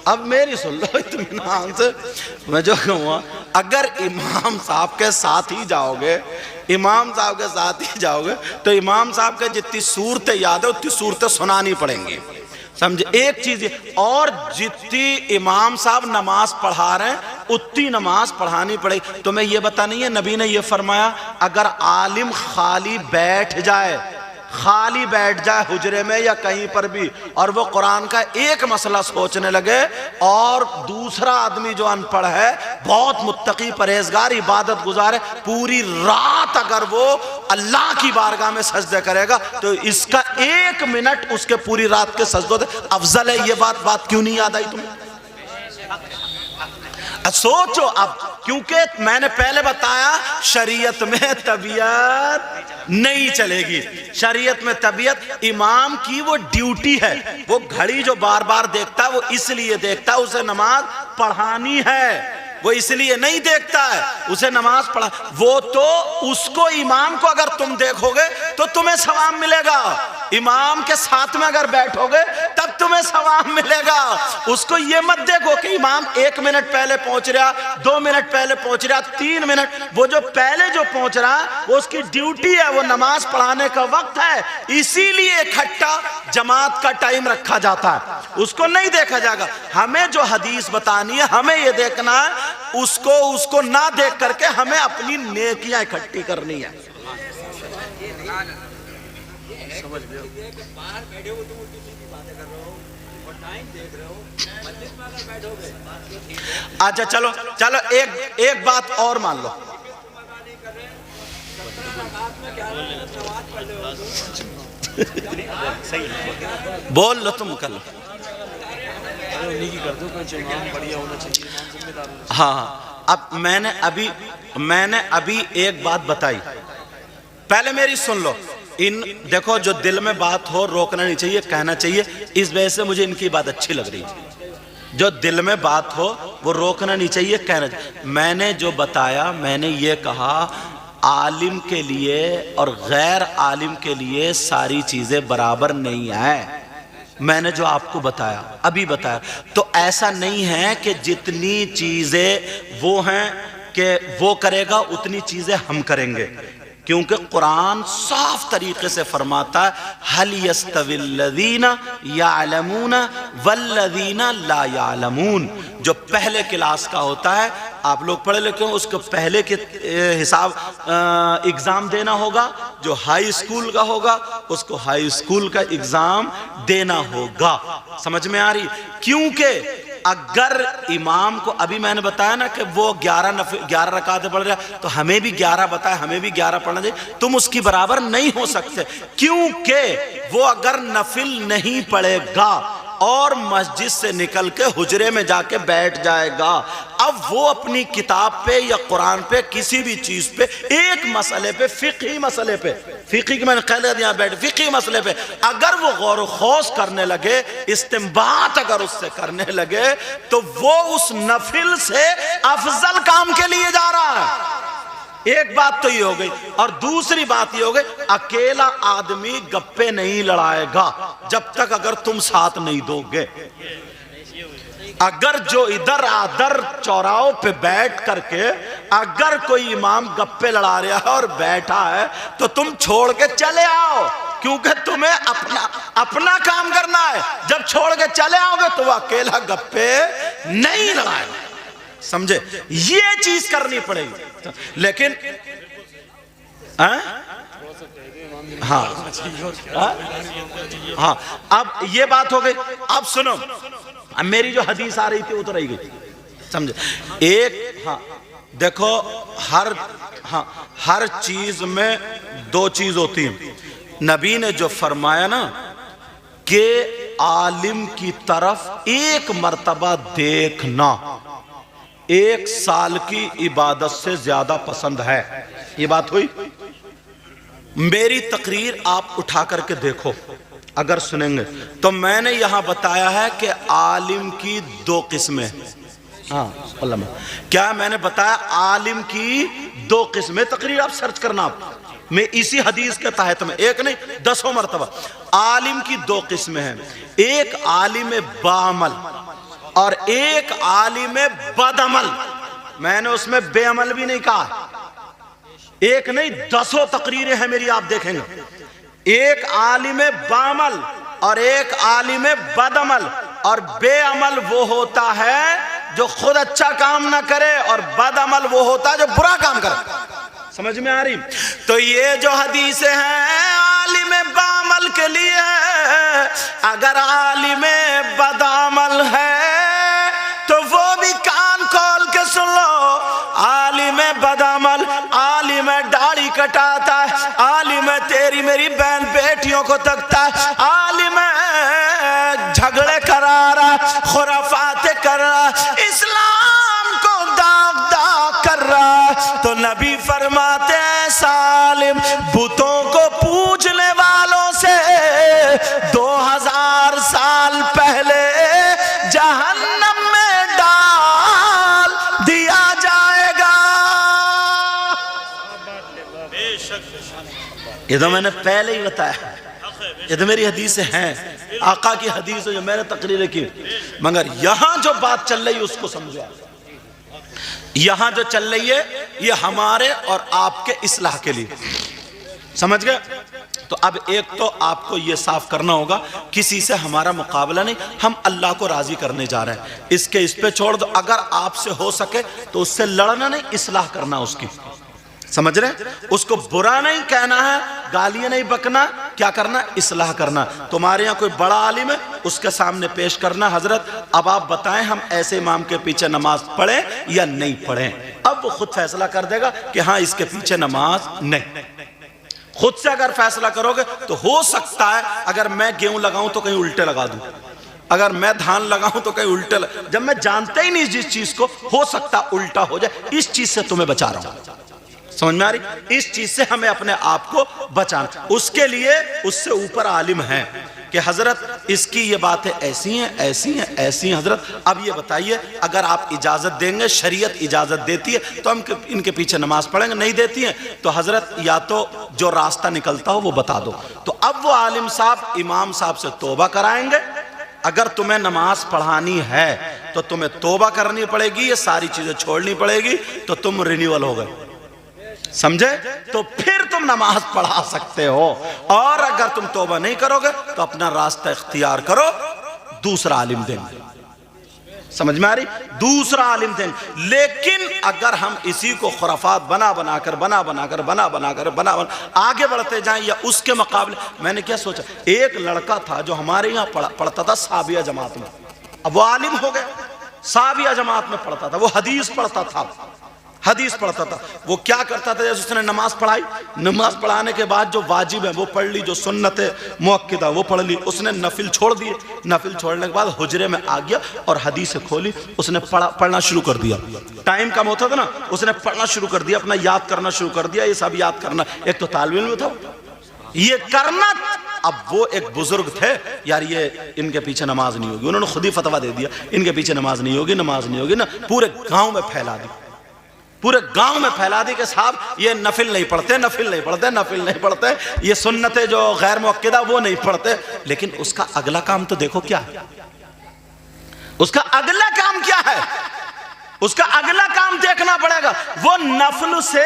Speaker 1: اطمینان سے. میں جو کہوں گا، اگر امام صاحب کے ساتھ ہی جاؤ گے، امام صاحب کے ساتھ ہی جاؤ گے تو امام صاحب کے جتنی صورتیں یاد ہے اتنی صورتیں سنانی پڑیں گی. سمجھے؟ ایک چیز یہ، اور جتنی امام صاحب نماز پڑھا رہے ہیں اتنی نماز پڑھانی پڑے گی. تمہیں یہ بتا نہیں ہے نبی نے یہ فرمایا اگر عالم خالی بیٹھ جائے حجرے میں یا کہیں پر بھی، اور وہ قرآن کا ایک مسئلہ سوچنے لگے، اور دوسرا آدمی جو ان پڑھ ہے بہت متقی پرہیزگار عبادت گزار ہے، پوری رات اگر وہ اللہ کی بارگاہ میں سجدے کرے گا تو اس کا 1 منٹ اس کے پوری رات کے سجدوں افضل ہے. یہ بات کیوں نہیں یاد آئی تمہیں؟ سوچو اب، کیونکہ میں نے پہلے بتایا شریعت میں طبیعت نہیں چلے گی. شریعت میں طبیعت امام کی وہ ڈیوٹی ہے. وہ گھڑی جو بار بار دیکھتا ہے وہ اس لیے دیکھتا ہے اسے نماز پڑھانی ہے، وہ اس لیے نہیں دیکھتا ہے اسے نماز پڑھا. وہ تو اس کو، امام کو اگر تم دیکھو گے تو تمہیں ثواب ملے گا. امام کے ساتھ میں اگر بیٹھو گے تب تمہیں ثواب ملے گا. اس کو یہ مت دیکھو کہ امام 1 منٹ پہلے پہنچ رہا، 2 منٹ پہلے پہنچ رہا، 3 منٹ. وہ جو پہلے جو پہنچ رہا وہ اس کی ڈیوٹی ہے، وہ نماز پڑھانے کا وقت ہے، اسی لیے اکٹھا جماعت کا ٹائم رکھا جاتا ہے. اس کو نہیں دیکھا جائے گا. ہمیں جو حدیث بتانی ہے ہمیں یہ دیکھنا ہے، اس کو نہ دیکھ کر کے ہمیں اپنی نیکیاں اکٹھی کرنی ہے. اچھا چلو ایک بات اور مان لو. بول لو تم کر لو. ہاں اب میں نے ابھی ایک بات بتائی، پہلے میری سن لو. دیکھو جو دل میں بات ہو روکنا نہیں چاہیے، کہنا چاہیے. اس وجہ سے مجھے ان کی بات اچھی لگ رہی ہے. جو دل میں بات ہو وہ روکنا نہیں چاہیے، کہنا چاہیے. میں نے جو بتایا، میں نے یہ کہا عالم کے لیے اور غیر عالم کے لیے ساری چیزیں برابر نہیں ہیں. میں نے جو آپ کو بتایا ابھی بتایا، تو ایسا نہیں ہے کہ جتنی چیزیں وہ ہیں کہ وہ کرے گا اتنی چیزیں ہم کریں گے، کیونکہ قرآن صاف طریقے سے فرماتا ہے هَلْ يَسْتَوِي الَّذِينَ يَعْلَمُونَ وَالَّذِينَ لَا يَعْلَمُونَ۔ جو پہلے کلاس کا ہوتا ہے، آپ لوگ پڑھے لکھے ہوں، اس کو پہلے کے حساب ایگزام دینا ہوگا، جو ہائی اسکول کا ہوگا اس کو ہائی اسکول کا ایگزام دینا ہوگا۔ سمجھ میں آ رہی؟ کیونکہ اگر امام کو، ابھی میں نے بتایا نا کہ وہ 11 رکعتیں پڑھ رہا ہے، تو ہمیں بھی 11 بتائے، ہمیں بھی 11 پڑھنا چاہیے، تم اس کی برابر نہیں ہو سکتے، کیونکہ وہ اگر نفل نہیں پڑھے گا اور مسجد سے نکل کے حجرے میں جا کے بیٹھ جائے گا، اب وہ اپنی کتاب پہ یا قرآن پہ کسی بھی چیز پہ، ایک مسئلے پہ، فقہی مسئلے پہ، فقہی کی میں نے قید یہاں بیٹھ، فقہی مسئلے پہ اگر وہ غور و خوض کرنے لگے، استنباط اگر اس سے کرنے لگے، تو وہ اس نفل سے افضل کام کے لیے جا رہا ہے۔ ایک بات تو یہ ہو گئی، اور دوسری بات یہ ہو گئی، اکیلا آدمی گپے نہیں لڑائے گا جب تک اگر تم ساتھ نہیں دو گے۔ اگر جو ادھر ادھر چوراہوں پہ بیٹھ کر کے اگر کوئی امام گپے لڑا رہا ہے اور بیٹھا ہے تو تم چھوڑ کے چلے آؤ، کیونکہ تمہیں اپنا کام کرنا ہے۔ جب چھوڑ کے چلے آؤ گے تو وہ اکیلا گپے نہیں لڑائے گا، سمجھے؟ یہ چیز کرنی پڑے گی۔ لیکن ہاں اب یہ بات ہو گئی۔ اب سنو، اب میری جو حدیث آ رہی تھی وہ تو رہی گئی، سمجھے؟ ایک دیکھو، ہر چیز میں دو چیز ہوتی ہیں۔ نبی نے جو فرمایا نا کہ عالم کی طرف ایک مرتبہ دیکھنا 1 سال کی عبادت سے زیادہ پسند ہے، یہ بات ہوئی؟ میری تقریر آپ اٹھا کر کے دیکھو، اگر سنیں گے تو میں نے یہاں بتایا ہے کہ عالم کی 2 قسمیں، کیا میں نے بتایا؟ عالم کی 2 قسمیں، تقریر آپ سرچ کرنا، آپ میں اسی حدیث کے تحت میں، ایک نہیں 10 مرتبہ۔ عالم کی 2 قسمیں ہیں، ایک عالم بعمل اور ایک عالم بدعمل۔ میں نے اس میں بے عمل بھی نہیں کہا، ایک نہیں 10 تقریریں ہیں میری، آپ دیکھیں گے۔ ایک عالم بعمل اور ایک عالم بدعمل، اور بے عمل وہ ہوتا ہے جو خود اچھا کام نہ کرے، اور بدعمل وہ ہوتا ہے جو برا کام کرے۔ سمجھ میں آ رہی؟ تو یہ جو حدیثیں ہیں عالم بعمل کے لیے ہے، اگر عالم بدعمل ہے تو وہ بھی کان کھول کے سن لو۔ عالم بدعمل، عالم داڑھی کٹاتا ہے، عالم تیری میری بہن بیٹیوں کو تکتا ہے، عالم جھگڑے کرا رہا، خرافات کر رہا، اسلام کو داغ داغ کر رہا، تو نبی فرماتے ہیں عالم بتوں کو پوجنے والوں سے 2000 سال پہلے جہنم میں ڈال دیا جائے گا۔ یہ تو میں نے پہلے ہی بتایا، یہ تو میری حدیثیں ہیں، آقا کی حدیث ہے جو میں نے تقریر کی، مگر یہاں جو بات چل رہی ہے اس کو سمجھو۔ یہاں جو چل رہی ہے یہ ہمارے اور آپ کے اصلاح کے لیے، سمجھ گئے؟ تو اب ایک تو آپ کو یہ صاف کرنا ہوگا، کسی سے ہمارا مقابلہ نہیں، ہم اللہ کو راضی کرنے جا رہے ہیں، اس کے اس پہ چھوڑ دو۔ اگر آپ سے ہو سکے تو اس سے لڑنا نہیں، اصلاح کرنا اس کی، سمجھ رہے؟ اس کو برا نہیں کہنا ہے، گالیاں نہیں بکنا، کیا کرنا؟ اصلاح کرنا۔ تمہارے یہاں کوئی بڑا عالم ہے، اس کے سامنے پیش کرنا، حضرت اب آپ بتائیں ہم ایسے امام کے پیچھے نماز پڑھیں یا نہیں پڑھیں؟ اب وہ خود فیصلہ کر دے گا کہ ہاں اس کے پیچھے نماز نہیں۔ خود سے اگر فیصلہ کرو گے تو ہو سکتا ہے اگر میں گیہوں لگاؤں تو کہیں الٹے لگا دوں، اگر میں دھان لگاؤں تو کہیں الٹے جب میں جانتا ہی نہیں جس چیز کو، ہو سکتا الٹا ہو جائے۔ اس چیز سے تمہیں بچا رہا ہوں، سمجھ میں آ رہی؟ اس چیز سے ہمیں اپنے آپ کو بچانا، اس کے لیے اس سے اوپر عالم ہے کہ حضرت اس کی یہ باتیں ایسی ہیں ایسی ہیں ایسی ہیں، حضرت اب یہ بتائیے اگر آپ اجازت دیں گے، شریعت اجازت دیتی ہے تو ہم ان کے پیچھے نماز پڑھیں گے، نہیں دیتی ہیں تو حضرت یا تو جو راستہ نکلتا ہو وہ بتا دو۔ تو اب وہ عالم صاحب امام صاحب سے توبہ کرائیں گے، اگر تمہیں نماز پڑھانی ہے تو تمہیں توبہ کرنی پڑے گی، یہ ساری چیزیں چھوڑنی پڑے گی، تو تم رینیول ہو گئے، سمجھے؟ تو پھر تم نماز پڑھا سکتے ہو۔ اور اگر تم توبہ نہیں کرو گے تو اپنا راستہ اختیار کرو، دوسرا عالم دیں گے، سمجھ میں آ رہی؟ دوسرا عالم دیں گے۔ لیکن اگر ہم اسی کو خرافات بنا کر آگے بڑھتے جائیں، یا اس کے مقابلے، میں نے کیا سوچا، ایک لڑکا تھا جو ہمارے یہاں پڑھتا تھا صحابیہ جماعت میں، اب وہ عالم ہو گیا، صحابیہ جماعت میں پڑھتا تھا، وہ حدیث پڑھتا تھا، وہ کیا کرتا تھا، جیسے اس نے نماز پڑھائی، نماز پڑھانے کے بعد جو واجب ہے وہ پڑھ لی، جو سنت مؤکدہ وہ پڑھ لی، اس نے نفل چھوڑ دیے، نفل چھوڑنے کے بعد حجرے میں آ گیا اور حدیث کھولی، اس نے پڑھنا شروع کر دیا، ٹائم کم ہوتا تھا نا، اس نے پڑھنا شروع کر دیا، اپنا یاد کرنا شروع کر دیا، یہ سب یاد کرنا، ایک تو طالب علم تھا یہ کرنا۔ اب وہ ایک بزرگ تھے، یار یہ ان کے پیچھے نماز نہیں ہوگی، انہوں نے خود ہی فتویٰ دے دیا، ان کے پیچھے نماز نہیں ہوگی نا، پورے گاؤں میں پھیلا دی کہ صاحب یہ نفل نہیں پڑھتے، یہ سنتیں جو غیر مؤکدہ وہ نہیں پڑھتے۔ لیکن اس کا اگلا کام تو دیکھو کیا ہے، اس کا اگلا کام کیا ہے، اس کا اگلا کام دیکھنا پڑے گا، وہ نفل سے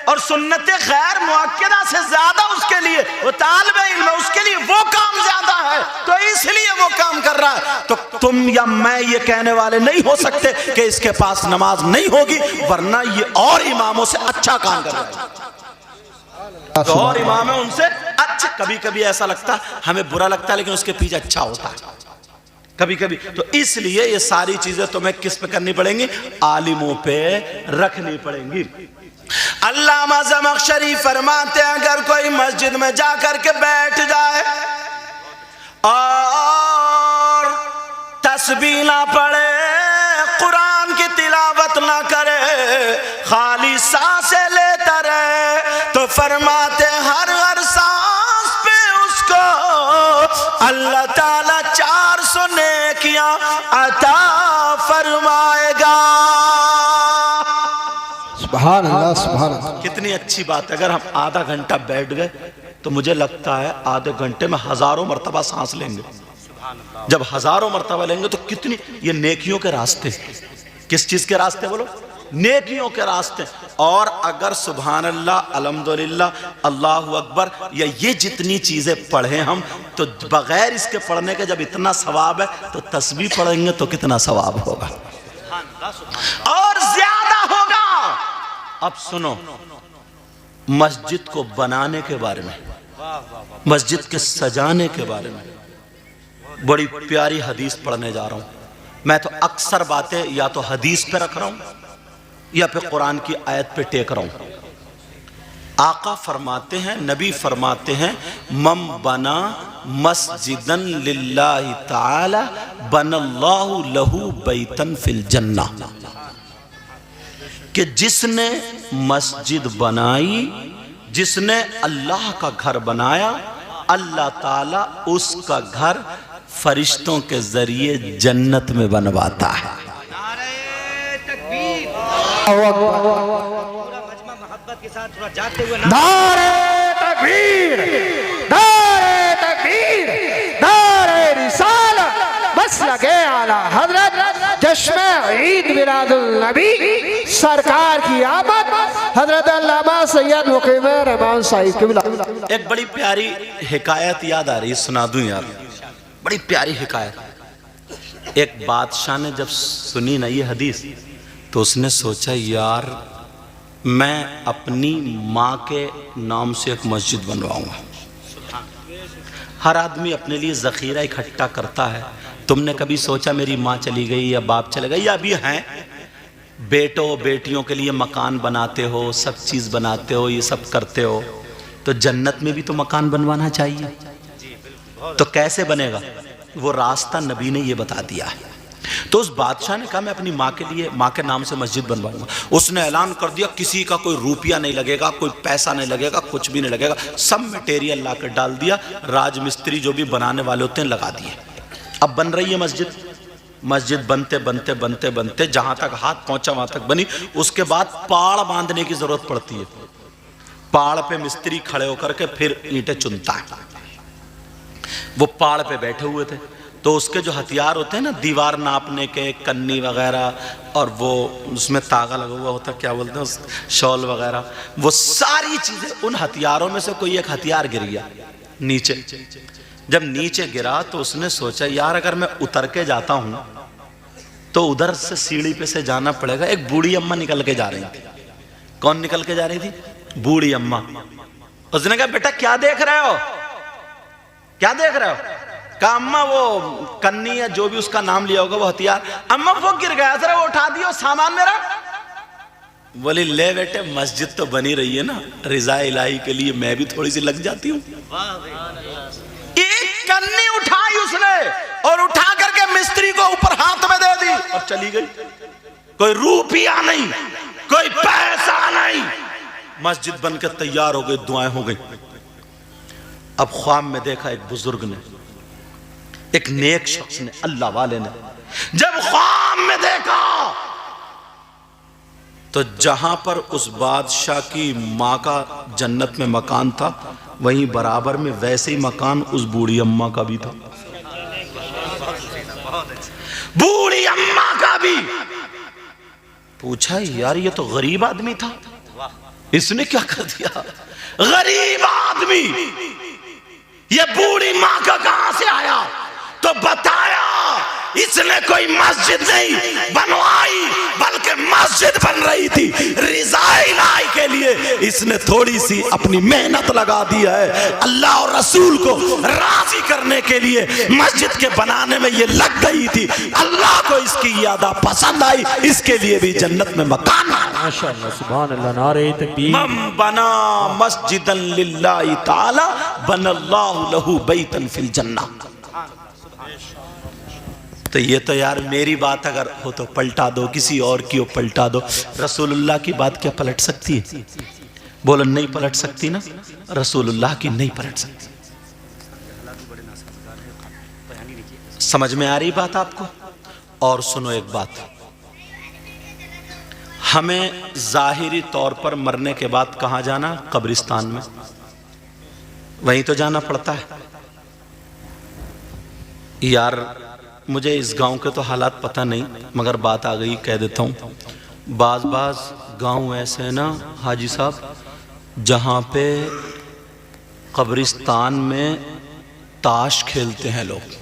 Speaker 1: اور سنت غیر مؤکدہ سے زیادہ اس کے لیے، وہ طالب علم ہے، اس کے لیے وہ کام زیادہ ہے، تو اس لیے وہ کام کر رہا ہے۔ تو تم یا میں یہ کہنے والے نہیں ہو سکتے کہ اس کے پاس نماز نہیں ہوگی، ورنہ یہ اور اماموں سے اچھا کام کر رہا ہے، تو اور امام ہے ان سے اچھا۔ کبھی کبھی ایسا لگتا ہے، ہمیں برا لگتا ہے، لیکن اس کے پیچھے اچھا ہوتا ہے کبھی کبھی۔ تو اس لیے یہ ساری چیزیں تمہیں کس پہ کرنی پڑیں گی؟ عالموں پہ رکھنی پڑیں گی۔ علامہ زمخشری فرماتے ہیں اگر کوئی مسجد میں جا کر کے بیٹھ جائے اور تسبیح نہ پڑھے، قرآن کی تلاوت نہ کرے، خالی سانسیں لیتا رہے، تو فرماتے ہر سانس پہ اس کو اللہ تعالیٰ 400 نیکیاں عطا فرمائے گا۔
Speaker 3: سبحان اللہ، سبحان اللہ۔
Speaker 1: کتنی اچھی بات ہے، اگر ہم آدھا گھنٹہ بیٹھ گئے تو مجھے لگتا ہے آدھے گھنٹے میں 1000 مرتبہ سانس لیں گے۔ جب 1000 مرتبہ لیں گے تو کتنی، یہ نیکیوں کے راستے، کس چیز کے راستے بولو؟ نیکیوں کے راستے۔ اور اگر سبحان اللہ، الحمدللہ، اللہ اکبر، یا یہ جتنی چیزیں پڑھیں ہم، تو بغیر اس کے پڑھنے کے جب اتنا ثواب ہے تو تسبیح پڑھیں گے تو کتنا ثواب ہوگا، اور زیادہ ہوگا۔ اب سنو، مسجد کو بنانے کے بارے میں، مسجد کے سجانے کے بارے میں بڑی پیاری حدیث پڑھنے جا رہا ہوں۔ میں تو اکثر باتیں یا تو حدیث پہ رکھ رہا ہوں یا پھر قرآن کی آیت پہ ٹیک رہا ہوں۔ آقا فرماتے ہیں، نبی فرماتے ہیں، من بنا مسجدن للہ تعالی بن اللہ لہو بیتن فی الجنہ، کہ جس نے مسجد بنائی، جس نے اللہ کا گھر بنایا، اللہ تعالیٰ اس کا گھر فرشتوں کے ذریعے جنت میں بنواتا ہے۔
Speaker 3: نعرہ تکبیر، نعرہ تکبیر، نعرہ رسالت، مسلک اعلیٰ حضرت جشن عید میلاد النبی سرکار کی آمد، حضرت علامہ سید مقیم رحمان صاحب قبلہ۔
Speaker 1: ایک بڑی پیاری حکایت یاد آ رہی، سنا دوں یار، بڑی پیاری حکایت۔ ایک بادشاہ نے جب سنی نا یہ حدیث تو اس نے سوچا یار میں اپنی ماں کے نام سے ایک مسجد بنواؤں گا۔ ہر آدمی اپنے لیے ذخیرہ اکٹھا کرتا ہے۔ تم نے کبھی سوچا میری ماں چلی گئی یا باپ چلے گئے، یا ابھی ہیں بیٹوں بیٹیوں کے لیے مکان بناتے ہو، سب چیز بناتے ہو، یہ سب کرتے ہو، تو جنت میں بھی تو مکان بنوانا چاہیے۔ تو کیسے بنے گا؟ وہ راستہ نبی نے یہ بتا دیا ہے۔ تو اس بادشاہ نے کہا میں اپنی ماں کے لیے، ماں کے نام سے مسجد بنواؤں گا۔ اس نے اعلان کر دیا کسی کا کوئی روپیہ نہیں لگے گا، کوئی پیسہ نہیں لگے گا، کچھ بھی نہیں لگے گا، سب میٹیریل لا کر ڈال دیا، راج مستری جو بھی بنانے والے ہوتے ہیں لگا دیے۔ اب بن رہی ہے مسجد، مسجد بنتے بنتے بنتے بنتے جہاں تک ہاتھ پہنچا وہاں تک بنی۔ اس کے بعد پاڑ باندھنے کی ضرورت پڑتی ہے، پاڑ پہ مستری کھڑے ہو کر کے پھر اینٹیں چنتا ہے۔ وہ پاڑ پہ بیٹھے ہوئے تھے تو اس کے جو ہتھیار ہوتے ہیں نا دیوار ناپنے کے، کنی وغیرہ، اور وہ اس میں تاغا لگا ہوا ہوتا ہے، کیا بولتے ہیں اس، شال وغیرہ، وہ ساری چیزیں، ان ہتھیاروں میں سے کوئی ایک ہتھیار گر گیا نیچے۔ جب نیچے گرا تو اس نے سوچا یار اگر میں اتر کے جاتا ہوں تو ادھر سے سیڑھی پہ سے جانا پڑے گا۔ ایک بوڑھی اماں نکل کے جا رہی تھی۔ کون نکل کے جا رہی تھی؟ بوڑھی اماں۔ اس نے کہا بیٹا کیا دیکھ رہے ہو، کیا دیکھ رہے ہو؟ کہا اماں وہ کنی یا جو بھی اس کا نام لیا ہوگا وہ ہتھیار، اماں وہ گر گیا، ذرا وہ اٹھا دیو سامان میرا۔ بولی لے بیٹے مسجد تو بنی رہی ہے نا، رضا الہی کے لیے میں بھی تھوڑی سی لگ جاتی ہوں۔ ایک کنی اٹھائی اس نے اور اٹھا کر کے مستری کو اوپر ہاتھ میں دے دی اور چلی گئی۔ کوئی روپیہ نہیں، کوئی پیسہ نہیں، مسجد بن کے تیار ہو گئی، دعائیں ہو گئی۔ اب خواب میں دیکھا ایک بزرگ نے، ایک نیک شخص نے، اللہ والے نے، جب خواب میں دیکھا تو جہاں پر اس بادشاہ کی ماں کا جنت میں مکان تھا وہیں برابر میں ویسے ہی مکان اس بوڑھی اماں کا بھی تھا، بوڑھی اماں کا بھی۔ پوچھا یار یہ تو غریب آدمی تھا، اس نے کیا کر دیا؟ غریب آدمی یہ بوڑھی ماں کا کہاں سے آیا؟ تو بتایا اس نے کوئی مسجد نہیں بنوائی بلکہ مسجد بن رہی تھی رضا الہی کے لیے۔ اس نے تھوڑی سی اپنی محنت لگا دی ہے اللہ اور رسول کو راضی کرنے کے لیے، مسجد کے بنانے میں یہ لگ گئی تھی، اللہ کو اس کی یادہ پسند آئی، اس کے لیے بھی جنت میں مکان آیا۔
Speaker 2: ماشاءاللہ سبحان اللہ، نعرہ تکبیر۔
Speaker 1: من بنا مسجدا للہ تعالی بن اللہ لہ بیتا فی الجنہ۔ تو یہ تو یار میری بات اگر ہو تو پلٹا دو، کسی اور کی ہو پلٹا دو، رسول اللہ کی بات کیا پلٹ سکتی ہے؟ بولو نہیں پلٹ سکتی نا، رسول اللہ کی نہیں پلٹ سکتی۔ سمجھ میں آ رہی بات آپ کو؟ اور سنو ایک بات، ہمیں ظاہری طور پر مرنے کے بعد کہاں جانا؟ قبرستان میں، وہیں تو جانا پڑتا ہے۔ یار مجھے اس گاؤں کے تو حالات پتہ نہیں مگر بات آ گئی کہہ دیتا ہوں۔ بعض گاؤں ایسے ہیں نا حاجی صاحب جہاں پہ قبرستان میں تاش کھیلتے ہیں لوگ،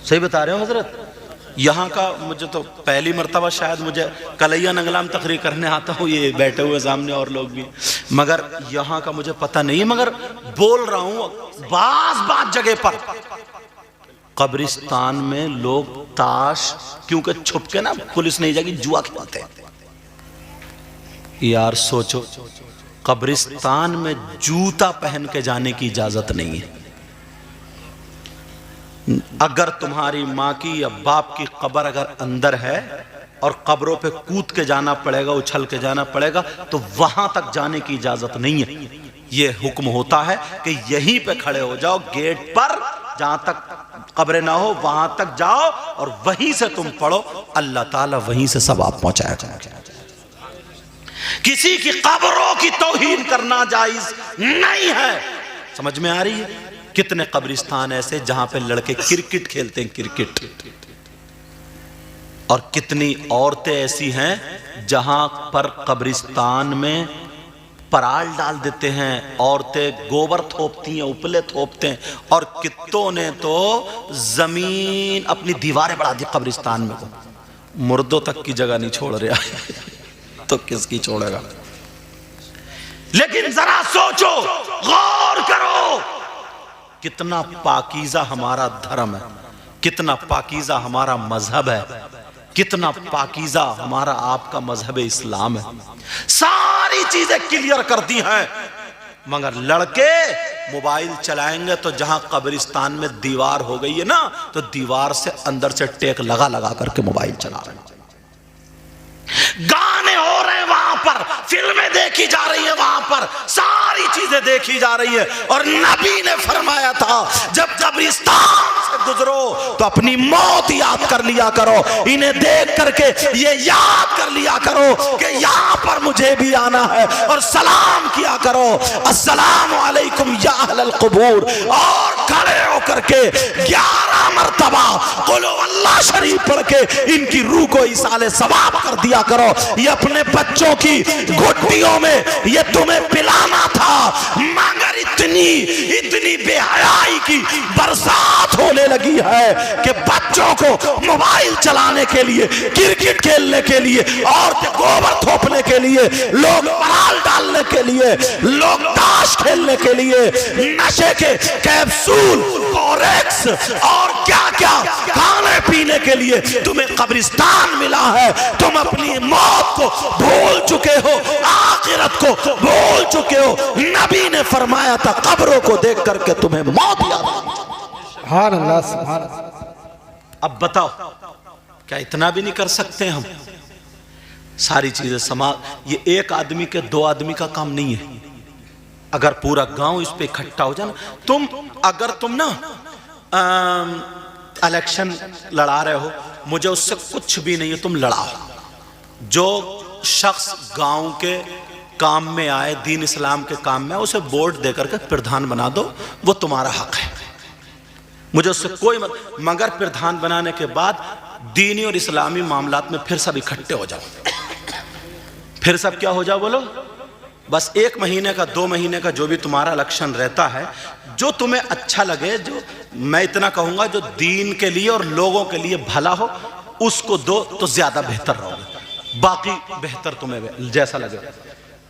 Speaker 1: صحیح بتا رہے ہو حضرت؟ یہاں کا مجھے تو پہلی مرتبہ شاید مجھے کلیہ ننگلام تقریر کرنے آتا ہوں، یہ بیٹھے ہوئے سامنے اور لوگ بھی، مگر یہاں کا مجھے پتہ نہیں ہے، مگر بول رہا ہوں بعض جگہ پر قبرستان میں لوگ تاش، کیونکہ چھپ کے نا پولیس نہیں جائے گی، جوا کھیلتے ہیں۔ یار سوچو قبرستان میں جوتا پہن کے جانے کی اجازت نہیں ہے۔ اگر تمہاری ماں کی یا باپ کی قبر اگر اندر ہے اور قبروں پہ کود کے جانا پڑے گا، اچھل کے جانا پڑے گا، تو وہاں تک جانے کی اجازت نہیں ہے۔ یہ حکم ہوتا ہے کہ یہیں پہ کھڑے ہو جاؤ گیٹ پر، جہاں تک قبر نہ ہو وہاں تک جاؤ اور وہیں سے تم پڑھو، اللہ تعالیٰ وہیں سے ثواب پہنچایا جائے۔ کسی کی قبروں کی توہین کرنا جائز نہیں ہے۔ سمجھ میں آ رہی ہے؟ کتنے قبرستان ایسے جہاں پہ لڑکے کرکٹ کھیلتے ہیں، کرکٹ، اور کتنی عورتیں ایسی ہیں جہاں پر قبرستان میں پرال ڈال دیتے ہیں، عورتیں گوبر تھوپتی ہیں، اپلے تھوپتے ہیں، اور کتوں نے تو زمین اپنی دیواریں بڑھا دی قبرستان میں، مردوں تک کی جگہ نہیں چھوڑ رہا تو کس کی چھوڑے گا؟ لیکن ذرا سوچو، غور کرو، کتنا پاکیزہ ہمارا دھرم ہے، کتنا پاکیزہ ہمارا مذہب ہے، کتنا پاکیزہ ہمارا آپ کا مذہب اسلام ہے، ساری چیزیں کلیئر کر دی ہیں، مگر لڑکے موبائل چلائیں گے تو جہاں قبرستان میں دیوار ہو گئی ہے نا، تو دیوار سے اندر سے ٹیک لگا کر کے موبائل چلا رہے ہیں، گانے ہو رہے ہیں وہاں پر، فلمیں دیکھی جا رہی ہیں وہاں پر، ساری چیزیں دیکھی جا رہی ہیں، اور نبی نے فرمایا تھا جب قبرستان سے گزرو تو اپنی موت یاد کر لیا کرو، انہیں دیکھ کر کے یہ یاد کر لیا کرو کہ یہاں پر مجھے بھی آنا ہے، اور سلام کیا کرو، السلام علیکم یا اہل القبور، اور کھڑے ہو کر کے 11 مرتبہ قل هو اللہ شریف پڑھ کے ان کی روح کو ایصال ثواب کر دیا کرو. یہ اپنے بچوں کی گھٹیوں میں یہ تمہیں پلانا تھا، مگر اتنی بے حیائی کی برسات ہونے لگی ہے کہ بچوں کو موبائل چلانے کے لیے، کرکٹ کھیلنے کے لیے، عورتیں گوبر تھوپنے کے لیے، لوگ پرال ڈالنے کے لیے، لوگ تاش کھیلنے کے لیے، نشے کے کیپسول، کورکس اور کیا کیا کھانے پینے کے لیے تمہیں قبرستان ملا ہے. تم اپنی موت کو بھول چکے ہو، آخرت کو بھول چکے ہو. نبی نے فرمایا تھا قبروں کو دیکھ کر کے تمہیں موت یاد آتی.
Speaker 3: سبحان اللہ سبحان اللہ.
Speaker 1: اب بتاؤ کیا اتنا بھی نہیں کر سکتے ہم؟ ساری چیزیں یہ ایک آدمی کے 2 آدمی کا کام نہیں ہے. اگر پورا گاؤں اس پہ اکٹھا ہو جائے نا، اگر تم نا الیکشن لڑا رہے ہو، مجھے اس سے کچھ بھی نہیں ہے، تم لڑاؤ. جو شخص گاؤں کے کام میں آئے، دین اسلام کے کام میں آئے، اسے ووٹ دے کر کے پردھان بنا دو، وہ تمہارا حق ہے، مجھے اس سے کوئی مگر پردھان بنانے کے بعد دینی اور اسلامی معاملات میں پھر سب اکٹھے ہو جاؤ. پھر سب کیا ہو جاؤ بولو؟ بس 1 مہینے کا 2 مہینے کا جو بھی تمہارا الیکشن رہتا ہے، جو تمہیں اچھا لگے، جو میں اتنا کہوں گا جو دین کے لیے اور لوگوں کے لیے بھلا ہو اس کو دو تو زیادہ بہتر رہو گے. باقی بہتر تمہیں جیسا لگے.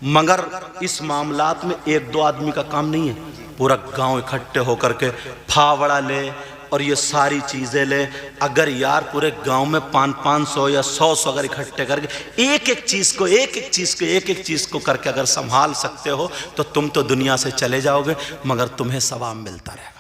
Speaker 1: مگر اس معاملات میں 1-2 آدمی کا کام نہیں ہے. پورا گاؤں اکٹھے ہو کر کے پھاوڑا لے اور یہ ساری چیزیں لے. اگر یار پورے گاؤں میں 500 یا 100 اگر اکٹھے کر کے ایک ایک چیز کو کر کے اگر سنبھال سکتے ہو تو تم تو دنیا سے چلے جاؤ گے، مگر تمہیں ثواب ملتا رہے گا.